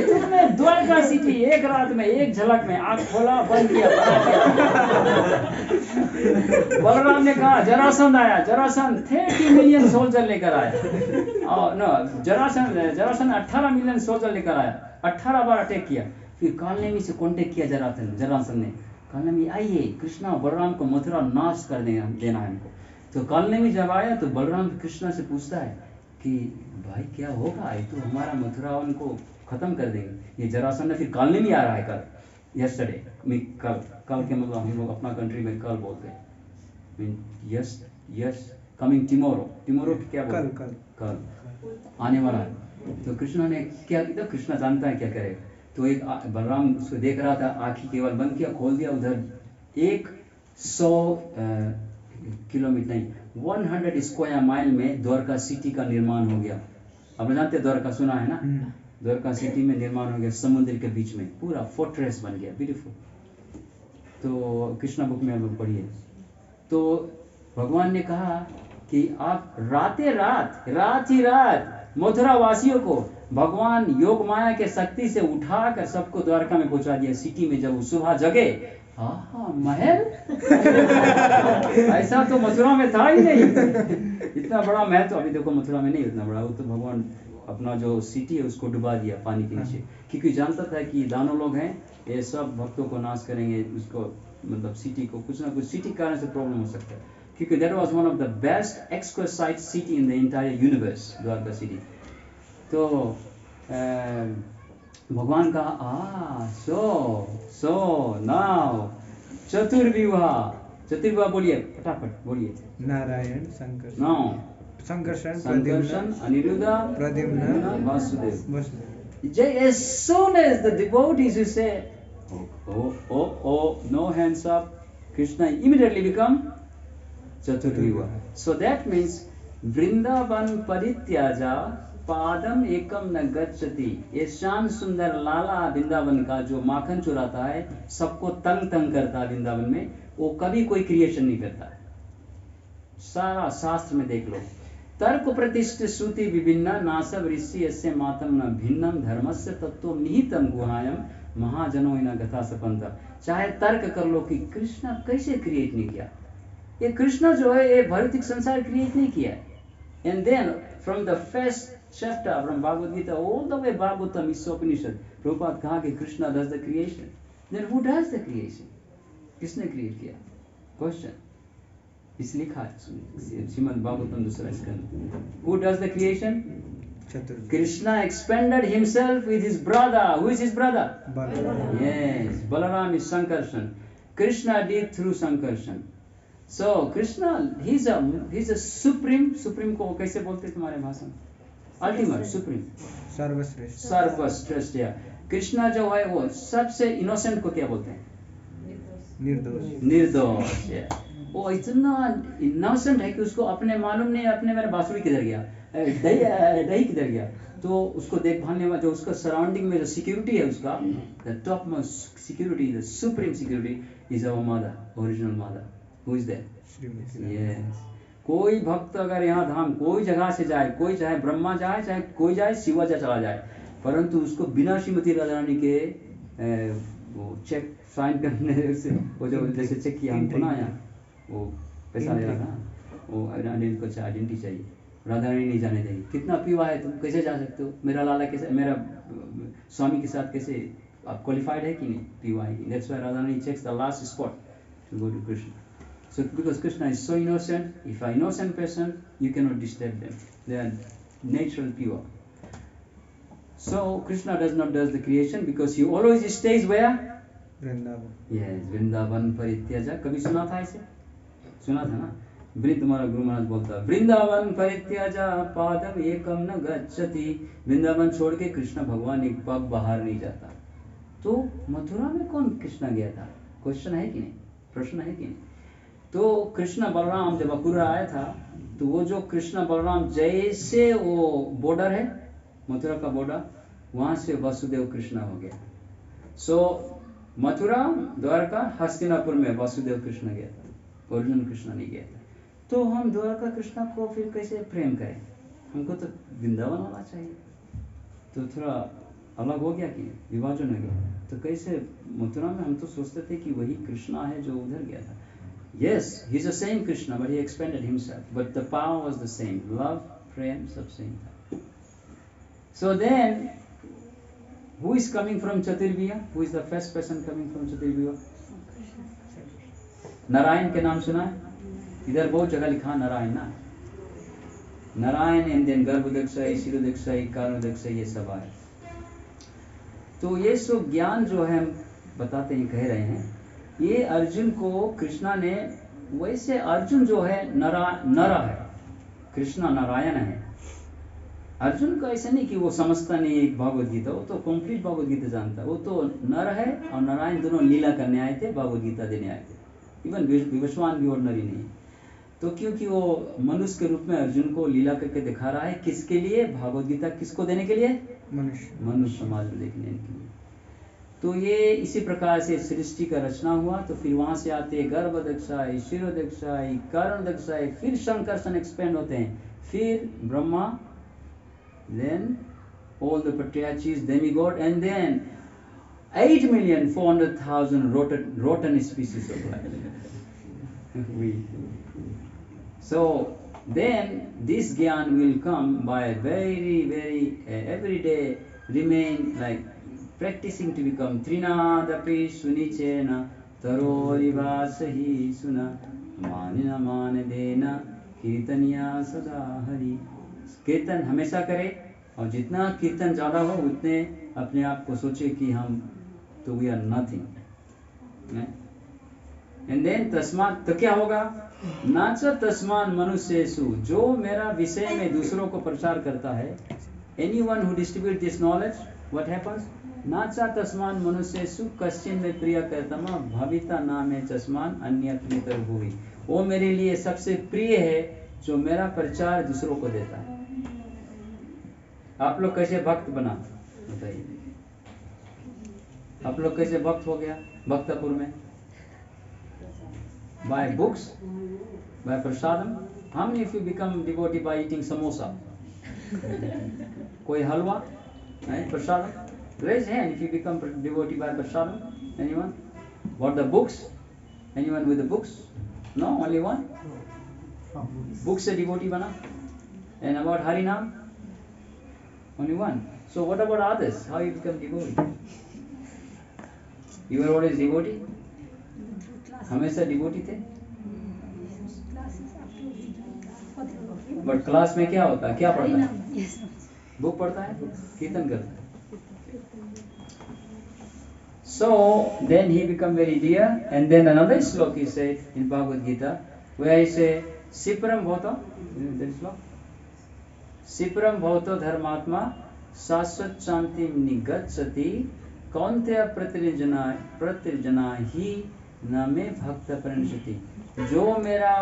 तुमने द्वारका सिटी एक रात में, एक झलक में, आंख खोला, बंद किया, बलराम ने कहा जरासंध आया, जरासंध 30 मिलियन सोल्जर लेकर आया, और नो जरासंध 18 मिलियन सोल्जर लेकर आया, 18 बार अटैक किया। फिर कालनेमी से कांटेक्ट किया जरासंध ने, कालनेमी आइए, कृष्णा और बलराम को मथुरा नाश कर देना है हमको। तो कालनेमी जब आया तो बलराम कृष्णा से पूछता है कि भाई क्या होगा, ये तो हमारा मथुरा उनको खत्म कर देंगे। ये जरासंध फिर कालनेमी आ रहा है कल, यस्टरडे, कल के मतलब हम लोग अपना कंट्री में कल बोलते हैं, यस कमिंग टुमारो क्या बोलते, कल आने वाला है। तो कृष्णा ने क्या किया, कृष्णा जानता है क्या करेगा। तो एक बलराम उसको देख रहा था, आँखी केवल बंद किया, खोल दिया, उधर 100 किलोमीटर नहीं, 100 स्क्वायर माइल में द्वारका सिटी का निर्माण हो गया। आपने जानते द्वारका सुना है ना, द्वारका सिटी में निर्माण हो गया, समुद्र के बीच में पूरा फोर्ट्रेस बन गया, ब्यूटीफुल। तो कृष्णा बुक में हम लोग पढ़िए। तो भगवान ने कहा कि आप रात ही रात मथुरा वासियों को भगवान योग माया के शक्ति से उठाकर सबको द्वारका में पहुंचा दिया। सिटी में जब सुबह जगे, महल ऐसा तो मथुरा में था ही नहीं, इतना बड़ा महल तो अभी देखो मथुरा में नहीं इतना बड़ा। वो तो भगवान अपना जो सिटी है उसको डुबा दिया पानी के नीचे, क्योंकि जानता था कि दानव लोग हैं, ये सब भक्तों को नाश करेंगे, उसको मतलब सिटी को कुछ ना कुछ सिटी कारण से प्रॉब्लम हो सकता है, क्योंकि that was one of the best exclusive city in the entire universe, Dwarka city. तो भगवान कहा सो नाउ चतुर्विवाह बोलिए, फटाफट बोलिए। Narayan Shankar, no Sankarshan, Anirudh, Pradyumna, Vasudev. As soon as the devotees who say, oh, no hands up, Krishna immediately become Chaturviva. So that means Vrindavan Parityaja पादम एकम न गच्छति। ये श्याम सुंदर लाला वृंदावन का जो माखन चुराता है, सबको तंग करता है वृंदावन में, वो कभी कोई क्रिएशन नहीं करता है। सारा शास्त्र में देख लो, तर्क प्रतिष्ठ श्रुति विभिन्न नासव ऋषि यस्य मातम न भिन्नम धर्मस्य तत्व निहितम गुहायम महाजनो इन गथा सपंत। चाहे तर्क कर लो कि कृष्ण कैसे क्रिएट नहीं किया, ये कृष्ण जो है ये भौतिक संसार क्रिएट नहीं किया। And then from the first chapter from Bhagavad Gita all the way Bhagavatam Ishopanishad Prabhupada कहा कि Krishna does the creation. Then who does the creation, किसने क्रिएट किया? क्वेश्चन इस लिखा है श्रीमद् भागवतम दूसरा स्कंद। Who does the creation? Krishna expanded himself with his brother. Who is his brother? Balaram. Yes, Balaram is Sankarshan. Krishna did through Sankarshan. So Krishna, he's a supreme को कैसे बोलते हैं तुम्हारे भाषा में? Ultimate, supreme. सर्वश्रेष्ठ। सर्वश्रेष्ठ या कृष्णा जो है वो सबसे इनोसेंट को क्या बोलते हैं? निर्दोष। निर्दोष। वो इतना इनोसेंट है कि उसको अपने मालूम नहीं अपने मेरा बांसुरी किधर गया, दही किधर गया। तो उसको देखभालने वाला जो उसका सराउंडिंग में जो सिक्योरिटी है उसका, the top most security, the supreme security is our mother, original mother. Who is that? Yes. कोई भक्त अगर यहाँ धाम कोई जगह से जाए, कोई चाहे ब्रह्मा जाए चाहे कोई जाए शिवा चला जाए, परंतु उसको बिना श्रीमती राधा रानी के वो चेक साइन करने से वो जो जैसे चेक किया हमको ना यहाँ वो पैसा ले रहा था, वो आइडेंटिटी चाहिए, राधा रानी नहीं जाने देगी। कितना पीवा है तुम, कैसे जा सकते हो? मेरा लाला कैसे, मेरा स्वामी के साथ कैसे आप क्वालिफाइड है कि नहीं? पीवा है। That's why Radha Rani checks the last spot to go to Krishna. So because Krishna is so innocent, if an innocent person, you cannot disturb them. They are natural pure. So Krishna does not does the creation because he always stays where? Vrindavan. Yes, Vrindavan परित्याजा। कभी सुना था इसे? सुना था ना? तुम्हारा गुरु महाराज बोलता वृंदावन परित्याजा पादम एकम न गच्छति। वृंदावन छोड़ के कृष्ण भगवान एक पग बाहर नहीं जाता। तो मथुरा में कौन कृष्ण गया था? क्वेश्चन है कि नहीं? प्रश्न है कि नहीं? तो कृष्ण बलराम जब अकुरा आया था तो वो जो कृष्ण बलराम जैसे वो बॉर्डर है मथुरा का बॉर्डर, वहां से वासुदेव कृष्ण हो गया। सो मथुरा द्वारका हस्तिनापुर में वासुदेव कृष्ण गया था, ओरिजिनल कृष्ण नहीं गया था। तो हम द्वारका कृष्ण को फिर कैसे प्रेम करें? हमको तो वृंदावन होना चाहिए। तो थोड़ा अलग हो गया कि विभाजन हो गया। तो कैसे मथुरा में हम तो सोचते थे कि वही कृष्णा है जो उधर गया था। Yes, he's the same Krishna, but he expanded himself. But the power was the same. Love, prem, sab same tha. So then, who is coming from Chaturvya? Who is the first person coming from Chaturvya? Narayan के नाम सुना है? इधर बहुत जगह लिखा नारायण ना। Narayan and then गर्भोदक्षय, शिरोदक्षय, कारणोदक्षय, ये सब आए। तो ये सब ज्ञान जो है हम बताते हैं, कह रहे हैं, ये अर्जुन को कृष्णा ने, वैसे अर्जुन जो है नर है, कृष्णा नारायण है। अर्जुन का ऐसा नहीं कि वो समझता नहीं एक भागवत गीता, वो तो कंप्लीट भागवत गीता जानता है। वो तो नर है और नारायण दोनों लीला करने आए थे, भागवत गीता देने आए थे। इवन विवस्वान भी ऑर्डिनरी नहीं। तो क्योंकि वो मनुष्य के रूप में अर्जुन को लीला करके दिखा रहा है, किसके लिए? भागवत गीता किसको देने के लिए? मनुष्य समाज में देखने के लिए। तो ये इसी प्रकार से सृष्टि का रचना हुआ। तो फिर वहां से आते गर्भोदक्षाय, शिरोदक्षाय, कारणोदक्षाय, फिर संकर्षण एक्सपेंड होते हैं, फिर Brahma, then all the patriarchs, demigod, and then 8,400,000 rotten species of life. So then this gyan will come by very every day remain like practicing to become trinadapi sunichena tarorivasahi suna manina manedena कीर्तनिया सदा हरि। कीर्तन हमेशा करे, और जितना कीर्तन ज्यादा हो उतने अपने आप को सोचे कि हम तो we are nothing. And then तस्मात्, तो क्या होगा? नाच तस्मान मनुष्येषु, जो मेरा विषय में दूसरों को प्रचार करता है, anyone who distribute this knowledge, what happens? नाचा तस्मान मनुष्येषु कश्चिन में प्रिय कर्तमा भविता नाम है चस्मान अन्य प्रियतर भूवि। वो मेरे लिए सबसे प्रिय है जो मेरा प्रचार दूसरों को देता है। आप लोग कैसे भक्त बना बताइए? आप लोग कैसे भक्त हो गया भक्तपुर में? By books, by prasadam, How many of you become devotee by eating samosa? कोई हलवा? Right? Prasadam? Raise hand if you become devotee by prasadam. Anyone? What the books? Anyone with the books? No? Only one? Books से devotee बना? And about Harinam? Only one. So what about others? How you become devotee? You were always devotee? हमेशा devotee थे? But class में क्या होता है? क्या पढ़ता है? बुक पढ़ता है, कीर्तन करता है. So then he become very dear, and then another slok he said in Bhagavad Gita where he say Siparam bhavata, that slok, Siparam bhavata dharmatma sasvat shanti nigatsati kaunteya pratirjana hi name bhakta pranishati. जो मेरा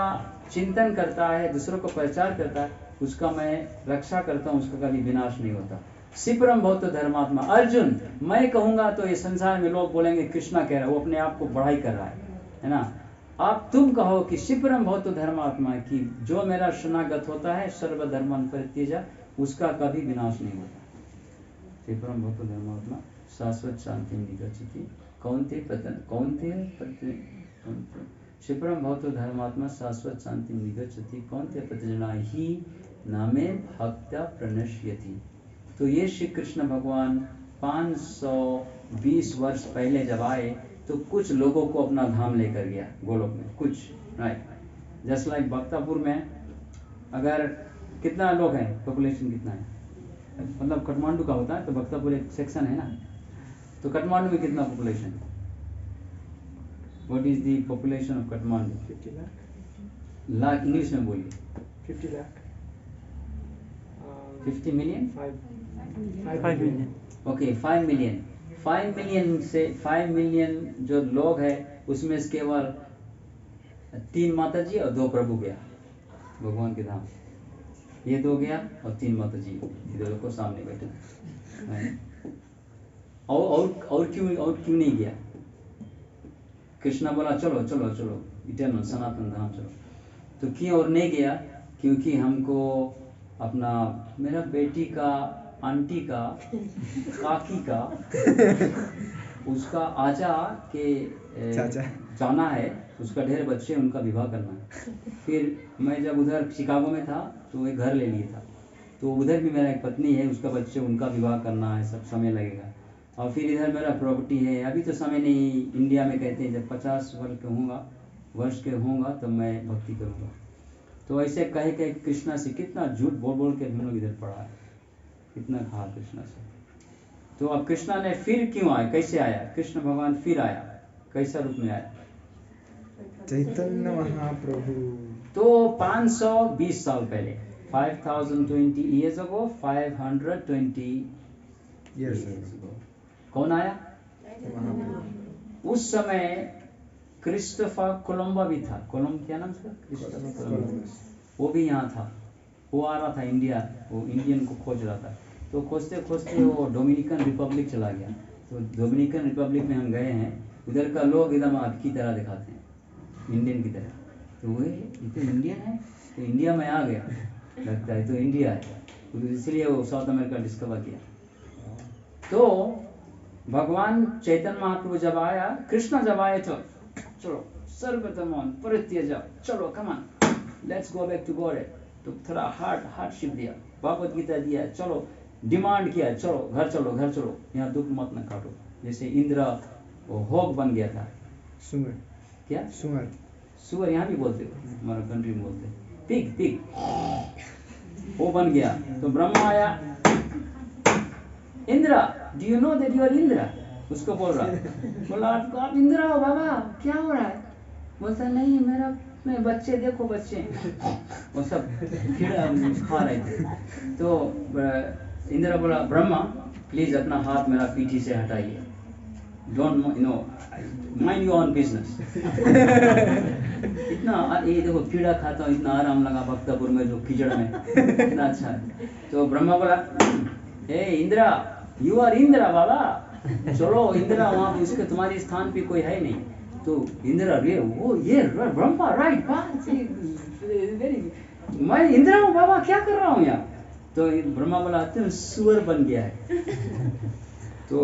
चिंतन करता है, दूसरों को प्रचार करता है, उसका मैं रक्षा करता हूँ, उसका कभी विनाश नहीं होता. सिपरम बहुत धर्मात्मा. अर्जुन, मैं कहूंगा तो ये संसार में लोग बोलेंगे कृष्णा कह रहा है, वो अपने आप को बढ़ाई कर रहा है ना. आप तुम कहो कि सिपरम बहुत धर्मात्मा, कि जो मेरा शरणागत होता है सर्वधर्मान परित्यज्य, उसका कभी विनाश नहीं होता. सिपरम बहुत धर्मात्मा शाश्वत शांति निगच्छति कौन्तेय क्षिप्रम भवतो धर्मात्मा शाश्वत शांति निगच्छति कौन्तेय प्रतिजना ही नामे भक्त्या प्रणश्यति. तो ये श्री कृष्ण भगवान 520 वर्ष पहले जब आए तो कुछ लोगों को अपना धाम लेकर गया गोलोक में, कुछ, राइट. जस्ट लाइक बख्तापुर में अगर कितना लोग हैं, पॉपुलेशन कितना है, मतलब काठमांडू का होता है तो बख्तापुर एक सेक्शन है ना, तो काठमांडू में कितना पॉपुलेशन है? What is the population of Kathmandu? 50 lakh. Lakh English में बोलिए. 50 lakh. 50 million? 5 million. Okay, 5 million. 5 million से 5 million जो लोग हैं उसमें से केवल 3 माता जी और 2 प्रभु गया भगवान के धाम. ये 2 गया और 3 माता जी इधर को सामने बैठे. और क्यों नहीं गया? कृष्णा बोला चलो चलो चलो इटर्नल सनातन धाम चलो. तो क्यों और नहीं गया? क्योंकि हमको अपना मेरा बेटी का, आंटी का, काकी का, उसका आजा के जाना है, उसका ढेर बच्चे, उनका विवाह करना है. फिर मैं जब उधर शिकागो में था तो एक घर ले लिया था, तो उधर भी मेरा एक पत्नी है, उसका बच्चे, उनका विवाह करना है, सब समय लगेगा. और फिर इधर मेरा प्रॉपर्टी है, अभी तो समय नहीं. इंडिया में कहते हैं जब 50 वर्ष के होगा तब मैं भक्ति करूँगा. तो ऐसे कहे कहे कृष्णा से कितना झूठ बोल बोल के हम लोग इधर पढ़ा है, कितना कहा कृष्णा से. तो अब कृष्णा ने फिर क्यों आया, कैसे आया? कृष्ण भगवान फिर आया, कैसा रूप में आया? चैतन्य महाप्रभु. तो 520 साल पहले, 5020 years ago, 520 years ago. कौन आया? उस समय क्रिस्टोफर कोलंबा भी था. कोलंब क्या नाम था? Christopher Columbus. वो भी यहाँ था. वो आ रहा था इंडिया, वो इंडियन को खोज रहा था. तो खोजते खोजते वो डोमिनिकन रिपब्लिक चला गया. तो डोमिनिकन रिपब्लिक में हम गए हैं, उधर का लोग एकदम आपकी तरह दिखाते हैं, इंडियन की तरह. तो वो ये तो इंडियन है, तो इंडिया में आ गया लगता है, तो इंडिया है, तो इसलिए वो साउथ अमेरिका डिस्कवर किया. तो भगवान चैतन्य महाप्रभु जब आया, कृष्ण जब आए तो चलो सर्वधर्मान परित्यज्य, चलो come on let's go back to god. तो थोड़ा हार्डशिप दिया, भगवत गीता दिया, चलो डिमांड किया, चलो घर चलो, घर चलो, यहाँ दुख मत न काटो. जैसे इंद्र वो होग बन गया था. सुअर. क्या? सुअर. सुअर यहाँ भी बोलते हो, हमारा कंट्री में बोलते हैं पिग. पिग वो बन गया. तो ब्रह्मा आया, Indra do you know that you are Indra. उसको बोल रहा, बोला आप इंद्रा हो बाबा, क्या हो रहा है? बोलता नहीं, मेरे बच्चे देखो, बच्चे वो सब कीड़ा खा रहे थे. तो इंद्रा बोला ब्रह्मा प्लीज अपना हाथ मेरा पीठी से हटाइए, don't mind your own business. इतना ये देखो कीड़ा खाता हूँ, इतना आराम लगा बख्तापुर में जो कीचड़ में, इतना अच्छा है. तो ब्रह्मा बोला हे इंद्रा, यू आर इंद्रा बाबा, चलो इंद्रा वहाँ पे, उसके तुम्हारे स्थान पे कोई है नहीं. तो इंद्रा रे वो ये ब्रह्मा राइट वेरी. मैं इंदिरा हूँ बाबा, क्या कर रहा हूँ यहाँ? तो ब्रह्मा बोला तुम सुअर बन गया है। तो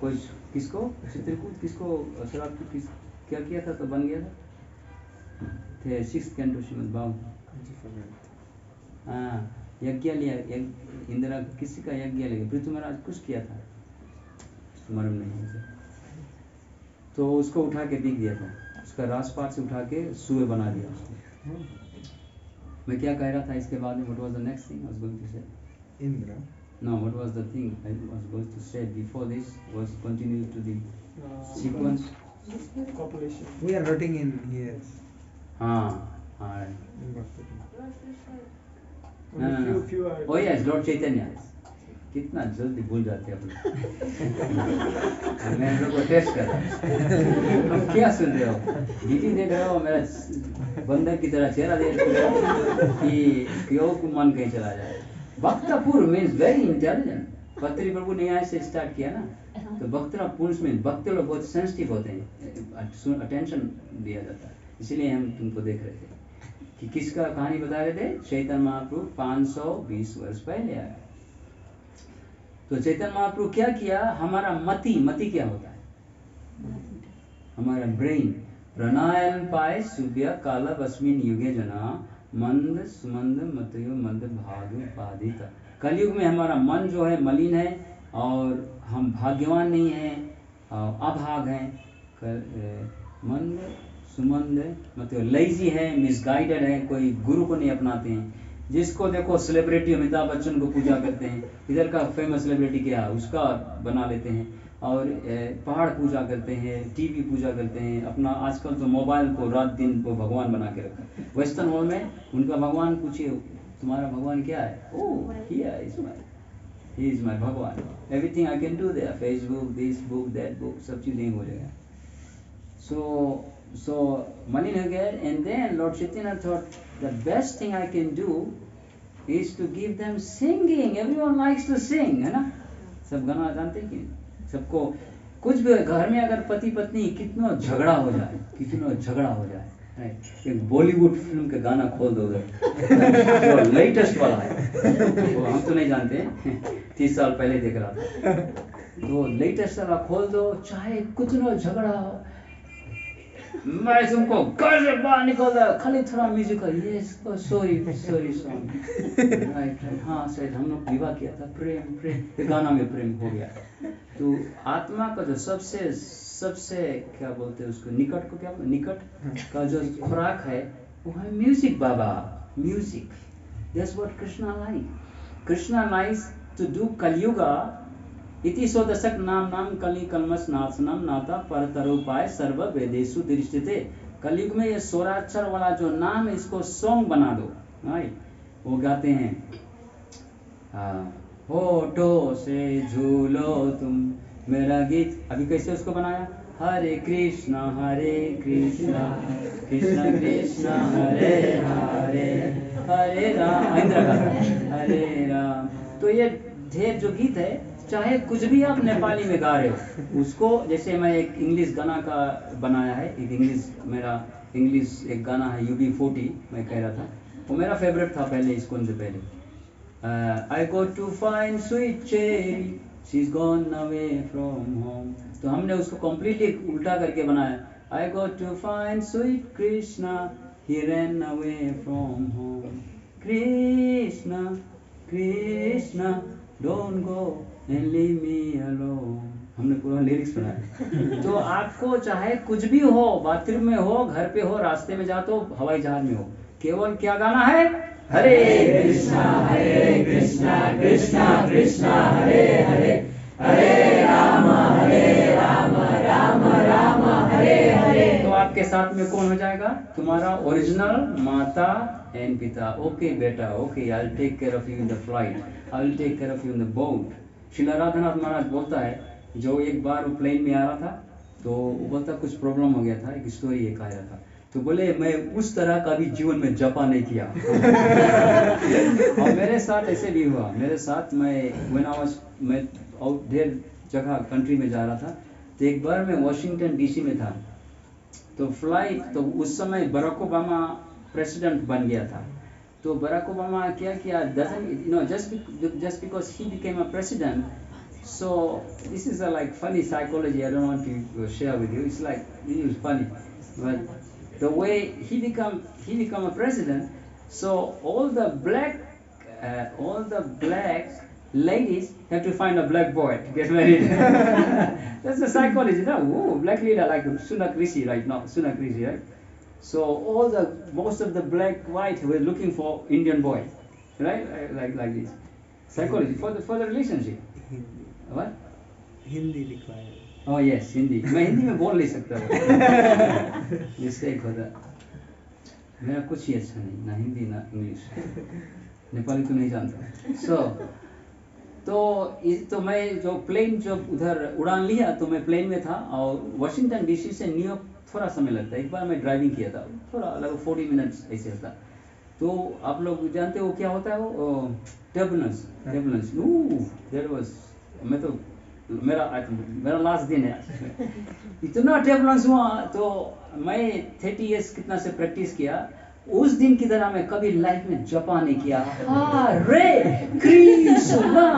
कुछ किसको चित्रकूट किसको शराब किस क्या किया था तो बन गया था? थे 6th कैंटो श्रीमद् भागवत। हाँ, यज्ञ लिया, इंदिरा किसी का यज्ञ लिया, पृथ्वी महाराज कुछ किया था, स्मरण नहीं मुझे। तो उसको उठा के बिक दिया था, उसका राजपाट से उठा के सुअर बना दिया उसको। मैं क्या कह रहा था इसके बाद में? What was the next thing I was going to say? Indra. No, what was the thing I was going to say before this was continue to the sequence? Copulation. We are rotting in here. हाँ, हाँ। in Bhakti. Only few are. Oh yes, Lord Chaitanya. कितना जल्दी भूल जाते हैं अपन। मैं हम लोग को टेस्ट कर रहा हूँ। हम क्या सुन रहे हो? डीटी देख रहे हो? मेरा बंदर की तरह चेहरा देख रहे हो कि क्यों को मन कहीं चला जाए। Bhaktapur means very intelligent. पत्री प्रभु ने यहाँ से स्टार्ट किया ना, तो भक्तपुर मीन्स भक्त लोग बहुत सेंसिटिव होते हैं, अटेंशन दिया जाता है, इसलिए हम तुमको देख रहे थे कि किसका कहानी बता रहे थे। चैतन्य महाप्रभु 520 वर्ष पहले आया। तो चैतन्य महाप्रभु क्या किया? हमारा मति क्या होता है? हमारा ब्रेन। प्रणायन पाए सुव्य काला बस्मिन युगे जना मंद सुमंद मतयो मंद भाग बाधित। कलयुग में हमारा मन जो है मलिन है और हम भाग्यवान नहीं हैं, अभाग हैं, मंद सुमंद मतलब लेजी है, मिसगाइडेड है, कोई गुरु को नहीं अपनाते हैं। जिसको देखो सेलिब्रिटी अमिताभ बच्चन को पूजा करते हैं, इधर का फेमस सेलिब्रिटी क्या उसका बना लेते हैं, और पहाड़ पूजा करते हैं, टीवी पूजा करते हैं, अपना आजकल तो मोबाइल को रात दिन वो भगवान बना के रखा है। वेस्टर्न वर्ल्ड में उनका भगवान पूछिए तुम्हारा भगवान क्या है? ओह ही इज माय भगवान, everything I can do their, Facebook this book that book, सब चीज़ें हो जाएगा। So Mani Nagar, and then Lord Chaitanya thought the best thing I can do is to give them singing. Everyone likes to sing, है ना? सब गाना जानते हैं कि सबको कुछ भी घर में अगर पति पत्नी कितना झगड़ा हो जाए, एक बॉलीवुड फिल्म का गाना खोल दो जो लेटेस्ट वाला है, वो हम तो नहीं जानते, 30 साल पहले देख रहा था, तो लेटेस्ट वाला खोल दो, चाहे कितना झगड़ा हो, मैं तुमको घर से बाहर निकल रहा, खाली थोड़ा म्यूजिक का ये सॉरी सॉन्ग, राइट, हाँ शायद हम लोग विवाह किया था, प्रेम गाना में प्रेम हो गया। तो आत्मा का जो सबसे क्या बोलते हैं उसको, निकट को क्या बोलते, निकट का जो खुराक है वो है म्यूजिक। बाबा music, that's what Krishna likes to do. कलयुगा इति सो दशक नाम कली कलमस नाशनम नाता परतरोपाय सर्व वेदेशु दृष्टिते। कलयुग में ये 16 अक्षर वाला जो नाम है इसको सॉन्ग बना दो। वो गाते हैं, होठों से झूलो तुम मेरा गीत। अभी कैसे उसको बनाया? हरे कृष्णा कृष्ण कृष्ण हरे हरे, हरे राम, हरे राम। तो ये ढेर जो गीत है, चाहे कुछ भी आप नेपाली में गा रहे हो उसको, जैसे मैं एक इंग्लिश गाना का बनाया है, मेरा इंग्लिश एक गाना है UB40, मैं कह रहा था वो मेरा फेवरेट था पहले, इसको से पहले। I go to find sweet cherry she is gone away from home. तो हमने उसको कम्प्लीटली उल्टा करके बनाया, I go to find sweet Krishna he ran away from home, Krishna Krishna don't go and leave me alone। हमने पूरा लिरिक्स बनाया। तो आपको चाहे कुछ भी हो, बाथरूम में हो, घर पे हो, रास्ते में जाते हो, हवाई जहाज में हो, केवल क्या गाना है? हरे कृष्णा कृष्णा कृष्णा हरे हरे, हरे राम राम राम हरे हरे। तो आपके साथ में कौन हो जाएगा? तुम्हारा ओरिजिनल माता एंड पिता। ओके बेटा, okay, I will take care of you in the flight, I will take care of you in the boat. Srila Radhanath महाराज बोलता है, जो एक बार वो प्लेन में आ रहा था, तो वो बोलता कुछ प्रॉब्लम हो गया था, एक स्टोरी एक आया था, तो बोले मैं उस तरह का भी जीवन में जपा नहीं किया। और मेरे साथ ऐसे भी हुआ, मेरे साथ मैं और ढेर जगह कंट्री में जा रहा था, तो एक बार मैं वाशिंगटन DC में था, तो फ्लाइट, तो उस समय बराक ओबामा प्रेसिडेंट बन गया था, तो बराक ओबामा क्या किया, doesn't just because he became a president. So this is a like funny psychology. I don't want to share with you. It's like it is funny, but the way he become a president. So all the black ladies have to find a black boy to get married. That's the psychology, no? Ooh, black leader like Sunak Rishi right now, Sunak Rishi, right? So most of the black white were looking for Indian boy, right? Like this psychology for the relationship. Hindi What? Hindi लिखवाया है। Oh yes, Hindi. मैं हिंदी में बोल नहीं सकता। Mistake होता। मेरा कुछ ही अच्छा नहीं, ना हिंदी ना इंग्लिश। नेपाली तो नहीं जानता। तो मैं जब उधर उड़ान लिया तो मैं प्लेन में था और वाशिंगटन डीसी से न्यूयॉर्क थोड़ा समय लगता है। एक बार मैं ड्राइविंग किया था, थोड़ा लगभग 40 मिनट्स ऐसे होता। तो आप लोग जानते हो क्या होता है वो टर्बुलेंस। देयर वाज, मैं तो मेरा लास्ट दिन है, इतना टर्बुलेंस हुआ। तो मैं 30 इयर्स कितना से प्रैक्टिस किया, उस दिन की तरह मैं कभी लाइफ में जपा नहीं किया। रे कृष्णा,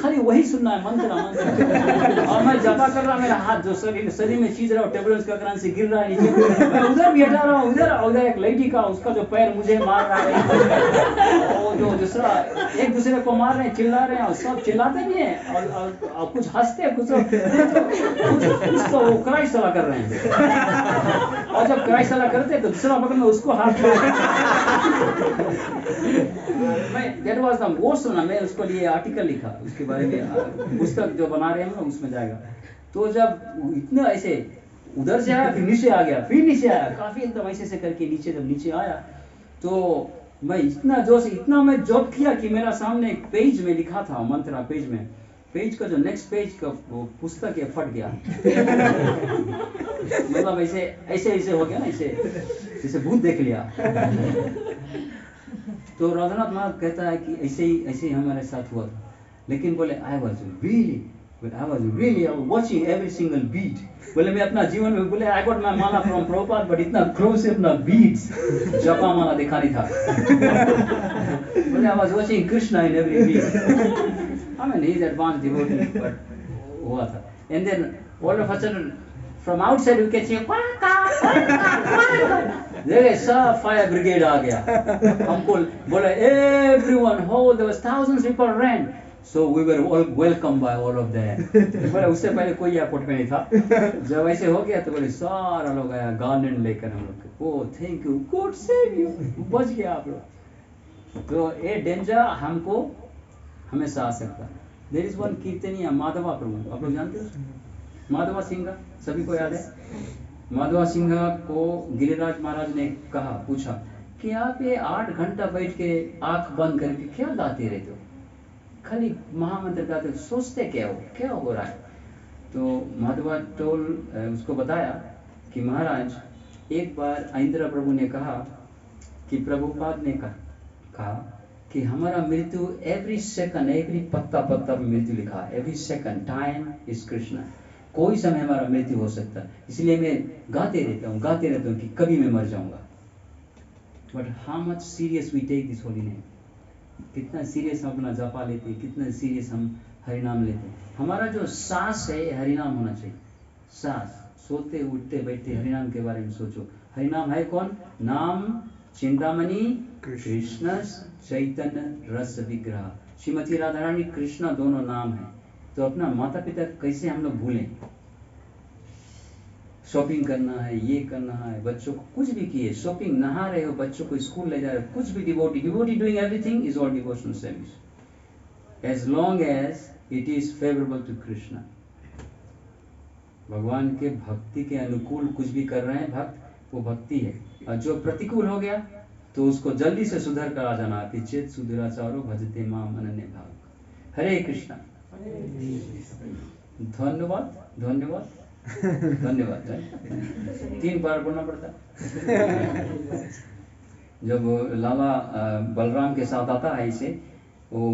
खाली वही सुनना है, मंत्र। और मैं जपा कर रहा, मेरा हाथ जो शरीर में चीज रहा, टेबलेट्स का कारण से गिर रहा है नीचे। मैं उधर भी हटा रहा हूँ, उधर एक लड़की का, उसका जो पैर मुझे मार रहा है, और जो दूसरा एक दूसरे को मार रहे हैं, चिल्ला रहे हैं, और सब चिल्लाते भी हैं और कुछ हंसते हैं, कुछ तो वो क्राइस्ट सला कर रहे हैं। और जब क्राइस्ट सला करते हैं तो दूसरा पकड़ में उसको हाथ मैं दैट वाज द मोस्ट सुना। मैं उसको लिए आर्टिकल लिखा उसके बारे में, पुस्तक जो बना रहे हैं हम उसमें जाएगा। तो जब इतना ऐसे उधर से आया, फिर नीचे आ गया, फिर नीचे आया, काफी एकदम ऐसे करके जब नीचे आया तो मैं इतना जोश, इतना मैं जॉब किया कि मेरा सामने एक पेज में लिखा था, मंत्रा पेज में, पेज का जो नेक्स्ट पेज का वो पुस्तक है फट गया। मतलब ऐसे हो गया ना, जैसे भूत देख लिया। तो रघुनाथ महाराज कहता है कि ऐसे ही हमारे साथ हुआ था। लेकिन बोले I was really watching every single bead. बोले मैं अपना जीवन में, बोले I got my mala from Prabhupada, but इतना क्लोज से अपना बीट्स जपा माला दिखा नहीं था। बोले I was watching Krishna in every bead. I mean, he's advanced devotee, but हुआ था। And then all of a sudden, from outside we can see देखिए सब फायर ब्रिगेड आ गया। हमको बोले everyone, there was thousands people ran, so we were all welcomed by all of them। बोले उससे पहले कोई एयरपोर्ट में नहीं था। जब ऐसे हो गया तो बोले सारा लोग आया गार्डन लेकर हम लोग, oh thank you, God save you, बच गया आप लोग। तो ये डेंजर हमको हमेशा आ सकता। देयर इज वन कीर्तनिया माधवा प्रभु, आप लोग जानते हो माधवा सिंह, सभी को याद है। माधवा सिंह को गिरिराज महाराज ने कहा, पूछा कि आप ये 8 घंटा बैठ के आंख बंद करके क्या गाते रहते हो, खाली महामंत्र गाते हो, सोचते क्या हो रहा है। तो माधवा उसको बताया कि महाराज एक बार इंद्र प्रभु ने कहा कि प्रभुपाद ने कहा कि हमारा मृत्यु एवरी सेकंड, एवरी पत्ता पर मृत्यु लिखा है, every second time is Krishna. कोई समय हमारा मृत्यु हो सकता है, इसलिए मैं गाते रहता हूँ कि कभी मैं मर जाऊंगा। But how much serious we take this holy name, कितना सीरियस हम अपना जपा लेते हैं, कितना सीरियस हम हरिनाम लेते हैं। हमारा जो सांस है हरिनाम होना चाहिए। सांस, सोते उठते बैठते हरिनाम के बारे में सोचो। हरिनाम है कौन? नाम चिंतामणि कृष्ण चैतन्य रस विग्रह। श्रीमती राधा रानी कृष्णा दोनों नाम है। तो अपना माता पिता कैसे हम लोग भूलें? शॉपिंग करना है, ये करना है, बच्चों को कुछ भी किए, शॉपिंग, नहा रहे हो, बच्चों को स्कूल ले जा रहे हो, कुछ भी devotee doing everything is all devotional service as long as it is favourable to Krishna. भगवान के भक्ति के अनुकूल कुछ भी कर रहे हैं भक्त, वो भक्ति है। और जो प्रतिकूल हो गया तो उसको जल्दी से सुधर कर आ जाना। चेत सुधराचारो भजते माम अनन्य भाव। हरे कृष्णा। धन्यवाद धन्यवाद धन्यवाद। 3 बार बोलना पड़ता। जब लाला बलराम के साथ आता है इसे, वो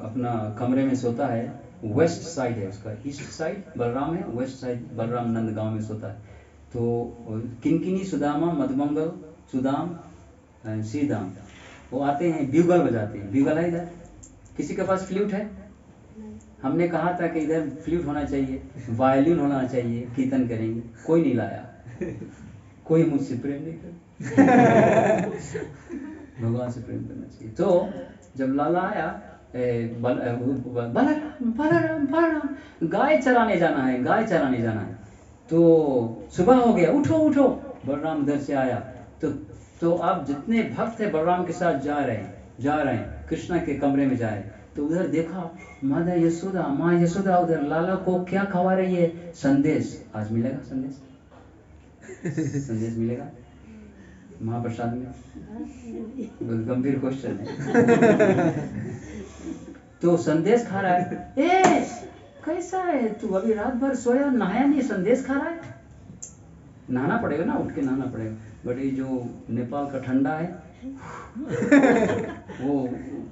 अपना कमरे में सोता है, वेस्ट साइड है उसका, ईस्ट साइड बलराम है, वेस्ट साइड बलराम नंद गांव में सोता है। तो किनकिनी सुदामा मधुमंगल सुदाम सीधा वो आते हैं, ब्यूगल बजाते हैं। ब्यूगल है इधर? किसी के पास फ्लूट है? हमने कहा था कि इधर फ्लूट होना चाहिए, वायलिन होना चाहिए, कीर्तन करेंगे, कोई नहीं लाया। कोई मुझसे प्रेम नहीं कर भगवान से प्रेम करना चाहिए। तो जब लाला आया, बलराम बलराम बलराम, गाय चराने जाना है, गाय चराने जाना है। तो सुबह हो गया, उठो उठो। बलराम उधर से आया, तो अब जितने भक्त है बलराम के साथ जा रहे हैं कृष्णा के कमरे में जाए। तो उधर देखा माता यशोदा, माँ यशोदा उधर लाला को क्या खवा रही है? संदेश। आज मिलेगा संदेश? संदेश मिलेगा महाप्रसाद में? बहुत गंभीर क्वेश्चन है। तो संदेश खा रहा है। ए कैसा है तू, अभी रात भर सोया, नहाया नहीं, संदेश खा रहा है? नहाना पड़ेगा ना, उठ के नहाना पड़ेगा। बट ये जो नेपाल का ठंडा है, वो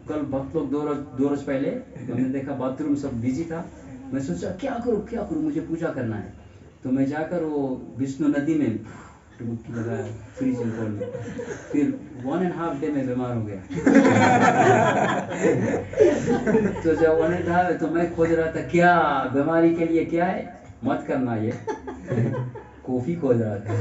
कल भक्त लोग दो रोज पहले हमने देखा बाथरूम सब बिजी था। मैं सोचा क्या करूँ, मुझे पूजा करना है। तो मैं जाकर वो विष्णु नदी में डुबकी लगाया, फ्रीजिंग कोल्ड में। फिर 1.5 डे में बीमार हो गया। तो जब 1.5 तो मैं खोज रहा था क्या बीमारी के लिए क्या है, मत करना ये कॉफी खोज रहा था।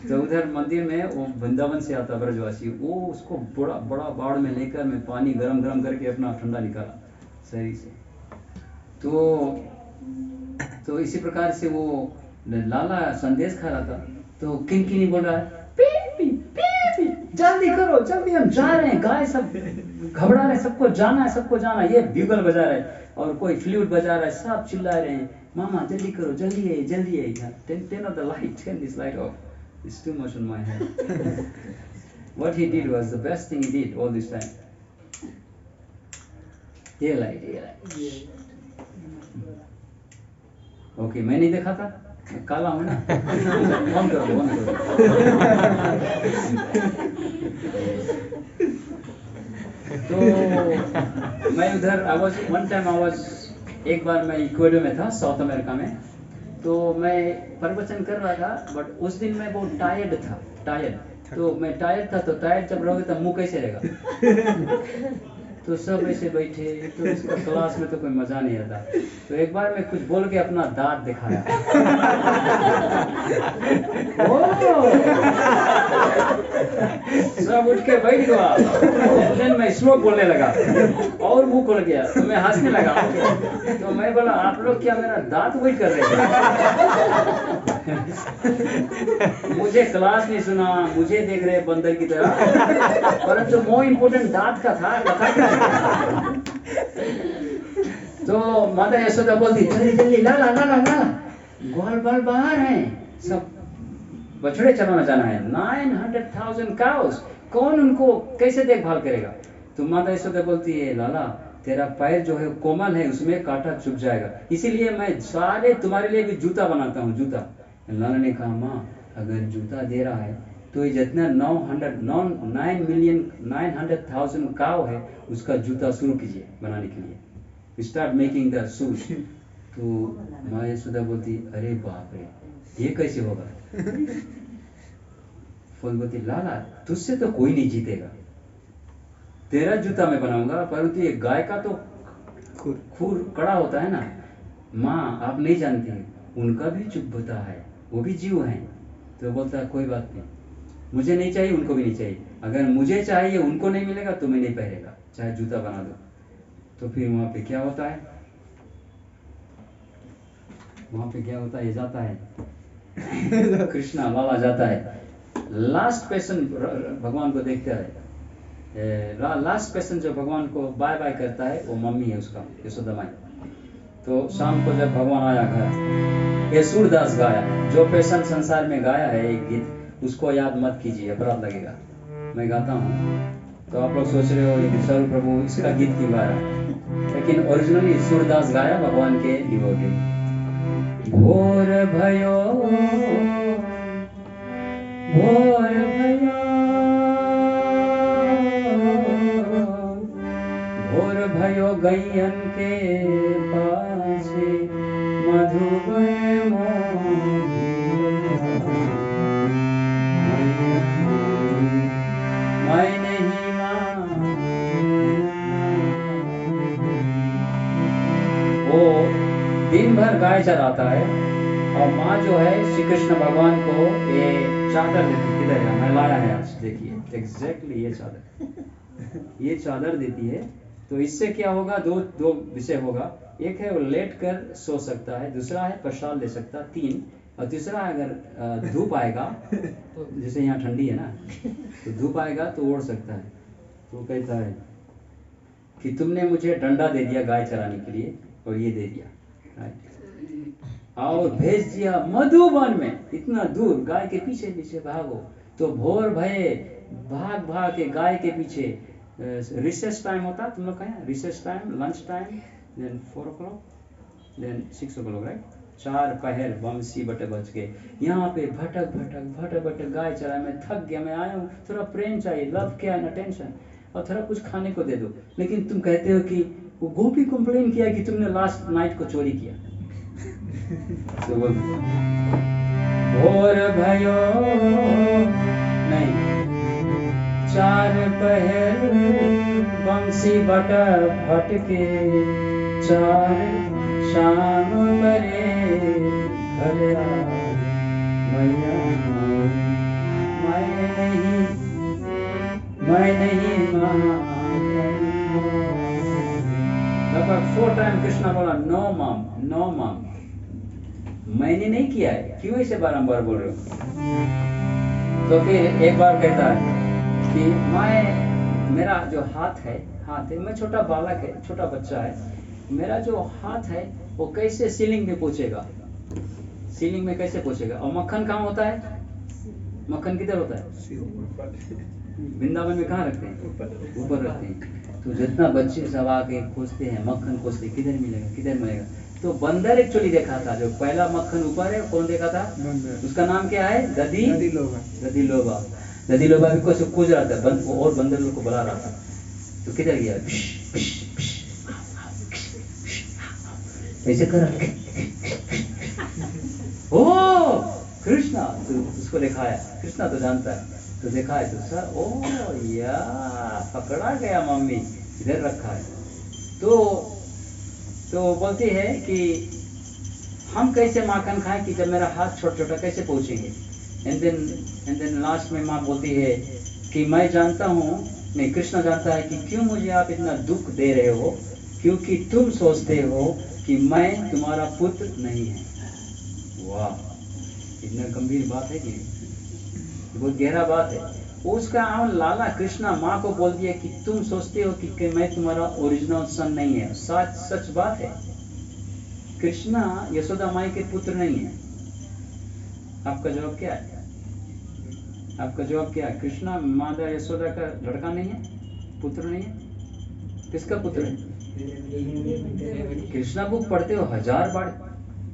तो उधर मंदिर में वो वृंदावन से आता ब्रजवासी, वो उसको बड़ा बाड़ में लेकर मैं पानी गरम करके अपना ठंडा निकाला शरीर से। तो इसी प्रकार से वो लाला संदेश खा रहा था। तो किनकिनी बोल रहा है, पी जल्दी करो, जल्दी हम जा रहे हैं। गाय सब घबरा रहे, सबको जाना है। ये ब्यूगल बजा रहा है और कोई फ्लूट बजा रहा है, सब चिल्ला रहे हैं, मामा जल्दी करो, जल्दी है। Turn off the light, turn this light off. It's too much on my head. What he did was the best thing he did all this time. ये लाइट। ओके, मैं नहीं देखा था, काला हूँ ना। ऑन करो। तो मैं उधर एक बार मैं इक्वेडर में था, साउथ अमेरिका में। तो मैं प्रवचन कर रहा था, बट उस दिन मैं बहुत टायर्ड था। तो मैं टायर्ड था, तो टायर्ड जब रहोगे तो मुंह कैसे रहेगा? तो सब ऐसे बैठे, तो इसका क्लास में तो कोई मजा नहीं आता। तो एक बार मैं कुछ बोल के अपना दांत दिखाया। सब उठ के बैठ गया। मैं स्लो बोलने लगा और मुंह खुल गया, तो मैं हंसने लगा। तो मैं बोला, आप लोग क्या मेरा दांत वेट कर रहे थे? मुझे क्लास नहीं सुना, मुझे देख रहे बंदर की तरह, परंतु मोर इम्पोर्टेंट दांत का था, कथा का। तो माता यशोदा बोलती, जल्दी लाला, ग्वाल बाल बाहर हैं, सब बछड़े चराना जाना है। 900,000 काउस, कौन उनको कैसे देखभाल करेगा? तो माता यशोदा बोलती है, लाला तेरा पैर जो है कोमल है, उसमें कांटा चुभ जाएगा, इसीलिए मैं सारे तुम्हारे लिए भी जूता बनाता हूँ, जूता। लाला ने कहा, माँ अगर जूता दे रहा है तो ये जितना 900,000 काव है, उसका जूता शुरू कीजिए बनाने के लिए, स्टार्ट मेकिंग द शूज। तो माँ यशोदा बोलती, अरे बाप रे, ये कैसे होगा? बोलती, लाला तुझसे तो कोई नहीं जीतेगा, तेरा जूता मैं बनाऊंगा, परंतु ये गाय का तो खूर कड़ा होता है ना। माँ आप नहीं जानती, उनका भी चुभता है, वो भी जीव हैं। तो बोलता है, कोई बात नहीं, मुझे नहीं चाहिए, उनको भी नहीं चाहिए। अगर मुझे चाहिए, उनको नहीं मिलेगा तो मैं नहीं पहनेगा, चाहे जूता बना दो। तो फिर वहाँ पे क्या होता है? ये जाता है कृष्णा लाला जाता है, लास्ट पेशेंट भगवान को देखता है। लास्ट पेशेंट जो भगवान को बाय बाय करता है, वो मम्मी है उसका, यशोदा माई। तो शाम को जब भगवान आया घर, ये सूरदास गाया, जो पेशेंट संसार में गाया है एक गीत, उसको याद मत कीजिए, अपराध लगेगा। मैं गाता हूँ तो आप लोग सोच रहे हो ये सर्व प्रभु इसका गीत क्यों गा रहा है, लेकिन ओरिजिनली सूरदास गाया भगवान के डिवोटी। भोर भयो गैयन के पासे मधुबन भर गाय चराता है, और माँ जो है श्री कृष्ण भगवान को ये चादर देती, किधर है, मैं लाया है आज, देखिए एग्जैक्टली ये चादर देती है। तो इससे क्या होगा, दो विषय होगा। एक है वो लेट कर सो सकता है, दूसरा है प्रसाद ले सकता, 3, और तीसरा अगर धूप आएगा, तो जैसे यहाँ ठंडी है ना, तो धूप आएगा तो ओढ़ सकता है। तो कहता है कि तुमने मुझे डंडा दे दिया गाय चराने के लिए, और ये दे दिया, राइट, और भेज दिया मधुबन में, इतना दूर गाय के पीछे पीछे भागो। तो भोर भये भाग भाग के गाय के पीछे, रिसेस टाइम होता, तुम लोग कहें recess time, lunch time, then 4 o'clock, then 6 o'clock, right, 4 पहर बंसी बटे बज के यहाँ पे भटक भटक गाय चरा, मैं थक गया, मैं आया हूँ, थोड़ा प्रेम चाहिए, लव केयर एंड अटेंशन, और थोड़ा कुछ खाने को दे दो। लेकिन तुम कहते हो कि वो गोपी कंप्लेन किया कि तुमने लास्ट नाइट को चोरी किया। तो वो भोर भयो नहीं, 4 पहर बंसी बटा भटके, 4 शाम करे घर आ, मैया मैं नहीं लगभग 4 टाइम कृष्णा बोला, नो मॉम, मैंने नहीं किया है, क्यों इसे बारंबार बोल रहे हो। तो फिर एक बार कहता है कि मेरा जो हाथ है, मैं छोटा बालक है, छोटा बच्चा है, मेरा जो हाथ है वो कैसे सीलिंग में पहुंचेगा, सीलिंग में कैसे पहुंचेगा। और मक्खन कहाँ होता है, मक्खन किधर होता है, वृंदावन में कहाँ रखते हैं, ऊपर रखते हैं। तो जितना बच्चे सब आके खोजते हैं, मक्खन खोजते, किधर मिलेगा। तो बंदर एक्चुअली देखा था, जो पहला मक्खन ऊपर है, कौन देखा था, उसका नाम क्या है, दधी लोबा भी कुछ खोज रहा था, और बंदर लोग को बुला रहा था। तो किधर गया, ऐसे कर ओ कृष्णा, तो उसको दिखाया, कृष्णा तो जानता है, तो देखा है, तो सर ओ या पकड़ा गया, मम्मी इधर रखा है। तो बोलती है कि हम कैसे माखन खाएं कि जब मेरा हाथ छोटा कैसे पहुंचेंगे। एंड देन लास्ट में माँ बोलती है कि मैं जानता हूँ, नहीं कृष्णा जानता है कि क्यों मुझे आप इतना दुख दे रहे हो, क्योंकि तुम सोचते हो कि मैं तुम्हारा पुत्र नहीं है। वाह, इतना गंभीर बात है कि बहुत गहरा बात है। उसका लाला कृष्णा माँ को बोल दिया कि तुम सोचते हो कि मैं तुम्हारा ओरिजिनल सन नहीं है। सच बात है, कृष्णा यशोदा माई के पुत्र नहीं है। आपका जवाब क्या है? आपका जवाब क्या है? कृष्णा माता यशोदा का लड़का नहीं है, पुत्र नहीं है। किसका पुत्र है? कृष्णा बुक पढ़ते हो, 1000 बार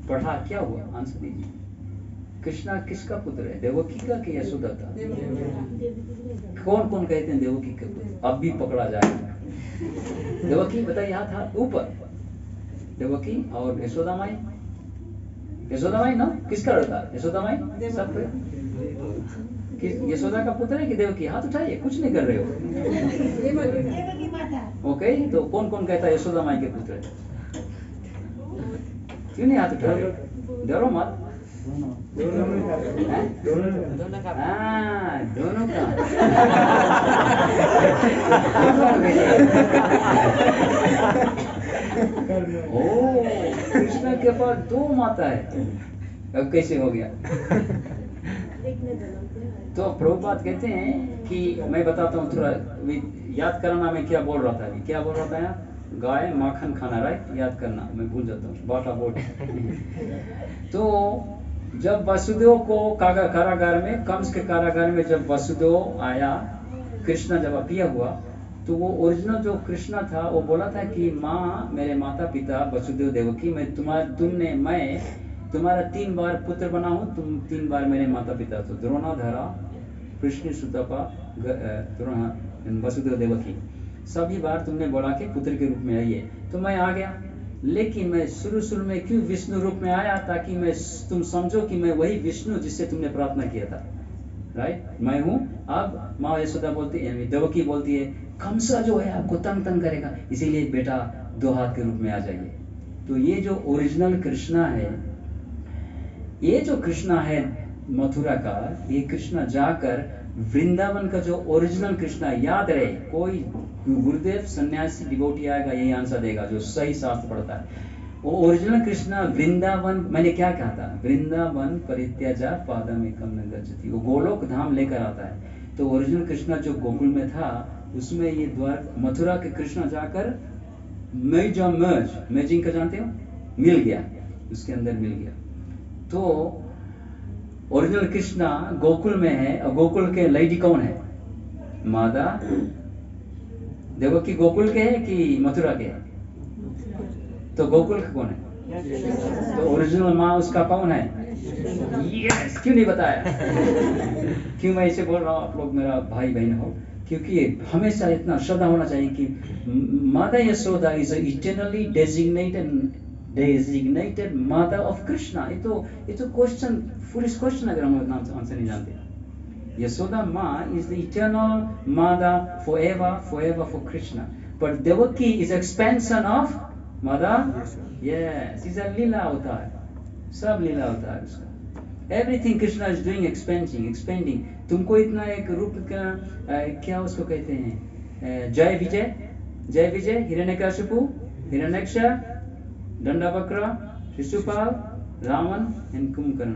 पढ़ा, क्या हुआ? आंसर दीजिए। कृष्णा किसका पुत्र है? देवकी का कि यशोदा का? कौन कौन कहते हैं देवकी का पुत्र? अब भी पकड़ा जाएगा। देवकी बताइए, हाथ हाथ ऊपर। देवकी और यशोदा माई, यशोदा माई ना, किसका लड़का? यशोदा माई सब यशोदा का पुत्र है कि देवकी? हाथ उठाइए, कुछ नहीं कर रहे हो। ओके, तो कौन कौन कहता है यशोदा माई के पुत्र है? क्यों नहीं हाथ उठा रहे हो? डरो मत। दोनों का ओ, कृष्ण के पास 2 माता है। अब कैसे हो गया? तो प्रभुपाद कहते हैं कि मैं बताता हूँ, थोड़ा याद करना मैं क्या बोल रहा था अभी। क्या बोल रहा था यहाँ? गाय माखन खाना, राइट? याद करना, मैं भूल जाता हूँ, बाटा बोट। तो जब वसुदेव को कारागार में, कंस के कारागार में जब वसुदेव आया, कृष्णा जब अपिया हुआ, तो वो ओरिजिनल जो कृष्णा था वो बोला था कि माँ, मेरे माता पिता वसुदेव देवकी, मैं तुम्हारा 3 बार पुत्र बना हूँ, तुम 3 बार मेरे माता पिता। तो द्रोणाधरा, कृष्ण सुतपा, वसुदेव देवकी, सभी बार तुमने बोला कि पुत्र के रूप में आइए, तो मैं आ गया। लेकिन मैं शुरू में क्यों विष्णु रूप में आया? ताकि तुम समझो कि मैं वही विष्णु जिससे तुमने प्रार्थना किया था, राइट? मैं हूँ। अब माँ यशोदा बोलती है, देवकी बोलती है, कंसा जो है आपको तंग करेगा, इसीलिए बेटा 2 हाथ के रूप में आ जाइए। तो ये जो ओरिजिनल कृष्णा है, ये जो कृष्णा है मथुरा का, ये कृष्णा जाकर वृंदावन का जो ओरिजिनल कृष्णा, याद रहे, कोई गुरुदेव सन्यासी डिवोटी आएगा यही आंसर देगा जो सही शास्त्र पढ़ता है। वो ओरिजिनल कृष्णा वृंदावन, मैंने क्या कहा था, वृंदावन परित्याजा पादमेकं न गच्छति, वो गोलोक धाम लेकर आता है। तो ओरिजिनल कृष्णा जो गोकुल में था, उसमें ये द्वार मथुरा के कृष्णा जाकर मैजिंग का जानते हो, मिल गया, उसके अंदर मिल गया। तो ओरिजिनल कृष्णा गोकुल में है, और गोकुल के लेडी कौन है, मादा देवकी गोकुल के है कि मथुरा के है, तो गोकुल का कौन है, तो ओरिजिनल माँ उसका कौन है, यस, क्यों नहीं बताया क्यों मैं इसे बोल रहा हूँ, आप लोग मेरा भाई बहन हो, क्योंकि हमेशा इतना श्रद्धा होना चाहिए कि माता Yashoda is eternally designated mother of Krishna। ये तो क्वेश्चन, फुलिश क्वेश्चन अगर हम लोग आंसर नहीं जानते। यशोदा माँ is the eternal mother forever for Krishna, but Devaki is expansion of mother, yes, is a लीला अवतार, सब लीला अवतार उसका। Everything Krishna is doing expanding। तुमको इतना एक रूप का क्या उसको कहते हैं, जय विजय, हिरण्यकशिपु, हिरण्यक्ष, दंडवक्र, शिशुपाल, रावण एंड कुंभकर्ण।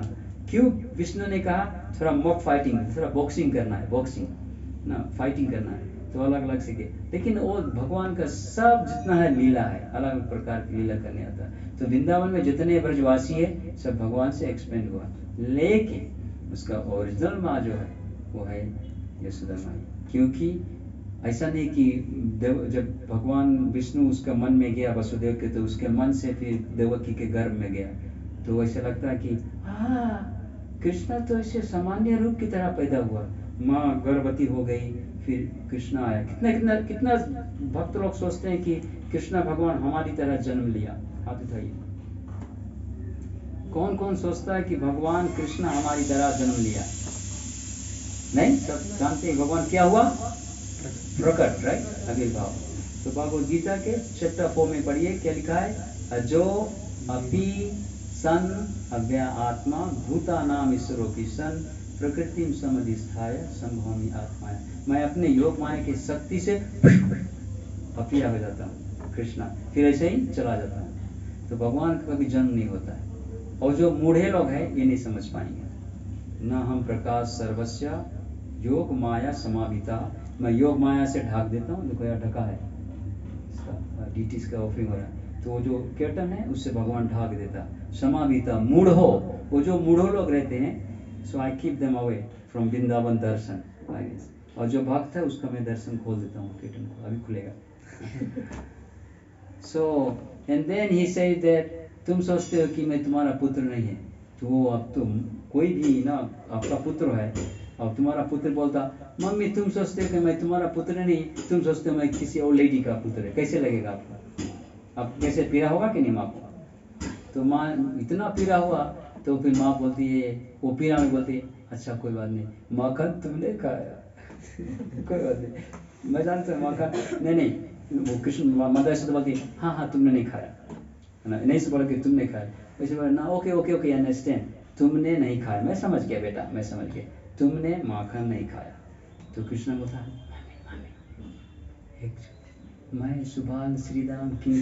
क्यों विष्णु ने कहा थोड़ा मॉक फाइटिंग, थोड़ा बॉक्सिंग करना है, बॉक्सिंग ना, फाइटिंग करना है, तो अलग अलग सीखे। लेकिन वो भगवान का सब जितना है लीला है, अलग अलग प्रकार की लीला करने आता है। तो वृंदावन में जितने ब्रजवासी है सब भगवान से एक्सपेंड हुआ, लेकिन उसका ओरिजिनल माँ जो है वो है यशोदा माई। क्योंकि ऐसा नहीं कि जब भगवान विष्णु उसका मन में गया वसुदेव के, तो उसके मन से फिर देवकी के गर्भ में गया, तो ऐसा लगता है कि कृष्णा तो ऐसे सामान्य रूप की तरह पैदा हुआ, माँ गर्भवती हो गई, फिर कृष्णा आया। कितना भक्त लोग सोचते हैं कि कृष्णा भगवान हमारी तरह जन्म लिया, हाथ उठाइए। कौन कौन सोचता है कि भगवान कृष्णा हमारी तरह जन्म लिया? नहीं, सब जानते हैं भगवान क्या हुआ, प्रकट, राइट, आविर्भाव। तो भगवद गीता के चैप्टर 4 में पढ़िए क्या लिखा है, अजो अपि सन अव्यय आत्मा भूतानाम ईश्वरोपि सन प्रकृतिम समधिष्ठाय संभवामि आत्माया। मैं अपने योग माया की शक्ति से अपिया हो जाता हूँ कृष्णा, फिर ऐसे ही चला जाता हूँ। तो भगवान का कभी जन्म नहीं होता है। और जो मूढ़े लोग हैं ये नहीं समझ पाएंगे। न हम प्रकाश सर्वस्या योग माया समाविता, मैं योग माया से ढाक देता हूँ, देखो यार ढका है, डीटीज का ऑफरिंग हो रहा है, तो वो जो कर्टन है उससे भगवान ढाक देता। समाविता, मूढ़ हो, वो जो मूढ़ो लोग रहते हैं, so I keep them away from Vrindavan darshan, और जो भक्त है उसका मैं दर्शन खोल देता हूँ, कर्टन को अभी खुलेगा। So and then he said that तुम सोचते हो कि मैं तुम्हारा पुत्र नहीं है, तो अब तुम कोई भी ना आपका पुत्र है, अब तुम्हारा पुत्र बोलता मम्मी तुम सोचते हो कि मैं तुम्हारा पुत्र नहीं, तुम सोचते हो मैं किसी और लेडी का पुत्र है, कैसे लगेगा आपको? अब कैसे पीड़ा होगा कि नहीं माँ को? तो माँ इतना पीड़ा हुआ, तो फिर माँ बोलती है, वो पीड़ा में बोलती है अच्छा कोई बात नहीं, माखन तुमने खाया कोई बात नहीं, मैं जानता हूँ माखन नहीं, वो कृष्ण माता से तो बोलती है हाँ तुमने नहीं खाया, नहीं से बोला कि तुमने खाया, वैसे बोला ना ओके अंडरस्टैंड, तुमने नहीं खाया, मैं समझ गया बेटा, मैं समझ गया, तुमने माखन नहीं खाया। तो कृष्ण बोला मैं सुभान श्रीराम की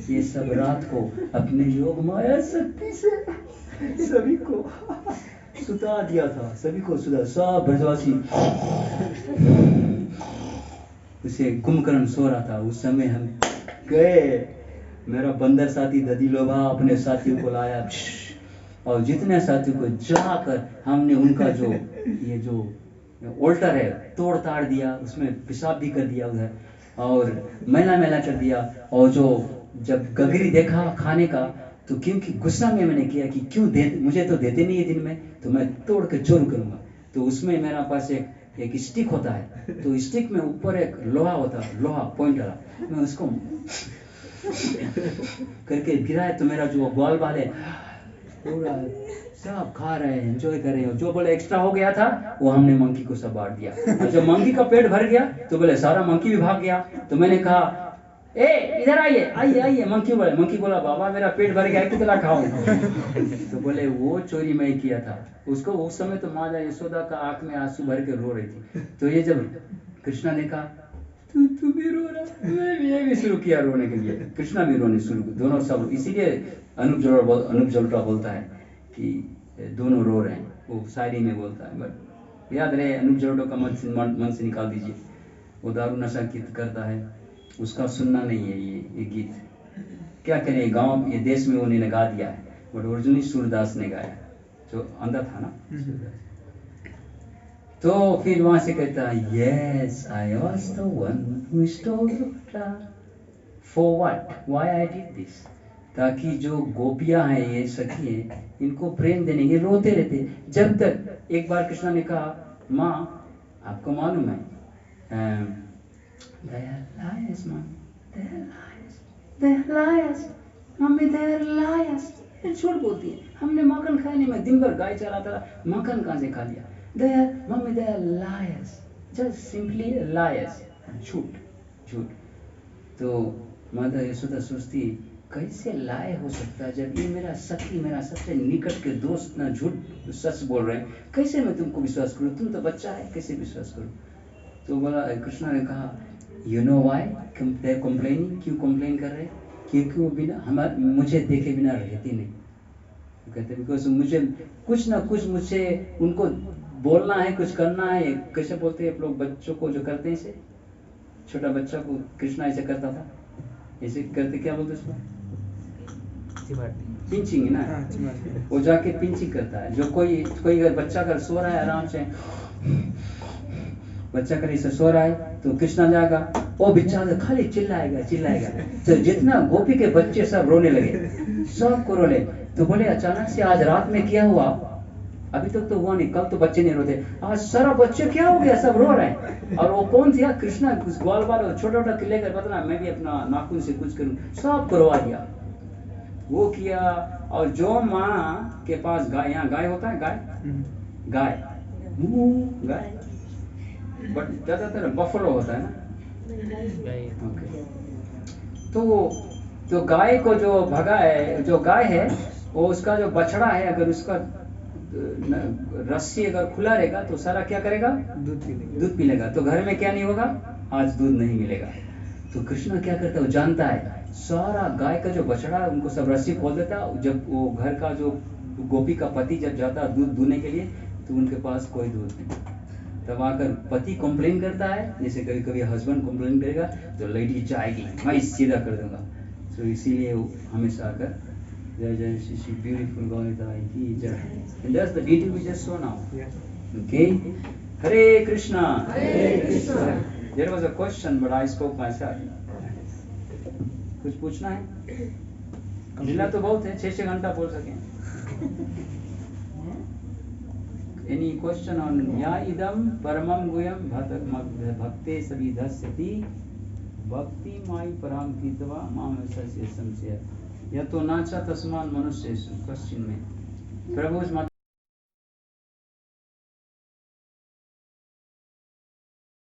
ये सब रात को अपने योग माया शक्ति से सभी को सुता दिया था, सभी को सुता, सब ब्रजवासी उसे कुंभकर्ण सो रहा था, उस समय हम गए, मेरा बंदर साथी दधिलोभा अपने साथियों को लाया, और जितने साथियों को जाकर हमने उनका जो ये जो ओल्टर है तोड़ ताड़ दिया, उसमें पेशाब भी कर दिया उधर, और मैला कर दिया, और जो जब गगरी देखा खाने का, तो क्योंकि गुस्सा में मैंने किया कि क्यों मुझे तो देते नहीं है दिन में, तो मैं तोड़ के चोर करूँगा। तो उसमें मेरा पास एक स्टिक होता है, तो स्टिक में ऊपर एक लोहा होता है, लोहा पॉइंट वाला, मैं उसको करके गिराया, तो मेरा जो ग्वाल बाल है पूरा सब खा रहे हैं, एंजॉय कर रहे हैं। जो बोले एक्स्ट्रा हो गया था वो हमने मंकी को सब बांट दिया, और जब मंकी का पेट भर गया तो बोले सारा मंकी भी भाग गया। तो मैंने कहा ए इधर आइए आइए आइए। मंकी बोला बाबा मेरा पेट भर गया, कितना खाऊं? तो बोले वो चोरी मैं किया था। उसको उस समय तो माता यशोदा का आंख में आंसू भर के रो रही थी। तो ये जब कृष्णा ने कहा तू भी रो रहा, मैं भी शुरू किया रोने के लिए। कृष्णा भी रोने शुरू, दोनों सब। इसीलिए अनुप जलोटा बोलता है कि दोनों रो रहे हैं, वो शायरी में बोलता है। बट याद रहे अनुप जलोटा का मन से निकाल दीजिए। वो दारू नशा करता है, उसका सुनना नहीं है ये गीत। क्या करें, गांव ये देश में उन्होंने गा दिया है, बट ओरिजिनली सूरदास ने गाया, जो अंधा था ना सूरदास। तो फिर वहां से कहता है yes I was the one who stole for what why I did this, ताकि जो गोपियां हैं ये सखी हैं इनको प्रेम देने के रोते रहते। जब तक एक बार कृष्णा ने कहा माँ आपको मालूम है they are liars mom, they are liars mummy they are liars, ये झूठ बोलती है, हमने माखन खाया नहीं, मैं दिन भर गाय चराता रहा, माखन कहाँ से खा लिया? Mummy they are liars, just simply liars, झूठ। तो माता यशोदा सोचती कैसे लाए हो सकता है, जब ये मेरा सखी, मेरा सबसे निकट के दोस्त ना झूठ सच बोल रहे हैं, कैसे मैं तुमको विश्वास करूं? तुम तो बच्चा है, कैसे विश्वास करूं? तो बोला कृष्णा ने कहा you know why they complaining, क्यों कंप्लेन कर रहे? क्योंकि वो बिना मुझे देखे बिना रहती नहीं। तो कहते बिकॉज मुझे कुछ ना कुछ मुझसे उनको बोलना है, कुछ करना है। कैसे बोलते हैं आप लोग बच्चों को जो करते हैं इसे, छोटा बच्चा को कृष्णा ऐसे करता था, ऐसे करते क्या बोलते उसको, पिंचिंग है ना, वो जाके पिंचिंग करता है। जो कोई अगर बच्चा अगर सो रहा है आराम से, बच्चा कर ऐसे सो रहा है तो कृष्णा जाएगा, वो बेचारा खाली चिल्लाएगा। तो जितना गोपी के बच्चे सब रोने लगे, सब को रोने। तो बोले अचानक से आज रात में क्या हुआ? अभी तक तो हुआ नहीं, कल तो बच्चे नहीं रोते, आज सारा बच्चे क्या हो गया, सब रो रहे हैं। और वो कौन था? कृष्णा। ग्वाल बाल छोटा किले कर बतना, मैं भी अपना नाखून से कुछ करूँ, सब करवा दिया, वो किया। और जो माँ के पास गाय, यहाँ गाय होता है, गाय बट ज्यादातर बफलो होता है ना। ओके। तो गाय को जो भगा है, जो गाय है वो उसका जो बछड़ा है, अगर उसका रस्सी अगर खुला रहेगा तो सारा क्या करेगा? दूध पी लेगा। तो घर में क्या नहीं होगा? आज दूध नहीं मिलेगा। तो कृष्ण क्या करता है, वो जानता है सारा गाय का जो बछड़ा है उनको सब रस्सी खोल देता। जब वो घर का जो गोपी का पति जब जाता दूध दूहने के लिए तो उनके पास कोई दूध नहीं। तब आकर पति कंप्लेन करता है, जैसे कभी कभी हस्बैंड कंप्लेन करेगा तो लेडी जाएगी, मैं सीधा कर दूंगा। तो इसीलिए हमेशा आकर जय जय श्री ब्यूटीफुल गौरीता की जय। And that's the deity we just saw now. Okay. Hare Krishna. There was a question but I spoke myself. कुछ पूछना है? लीला तो बहुत है, 6 घंटा बोल सकें। Any question on या इदम परमं गुह्यं भक्ते सविधस्यति भक्ति माई पराम कीतवा माम संशय यतो नाचा तस्मान् मनुष्येषु कश्चिन् में। प्रभु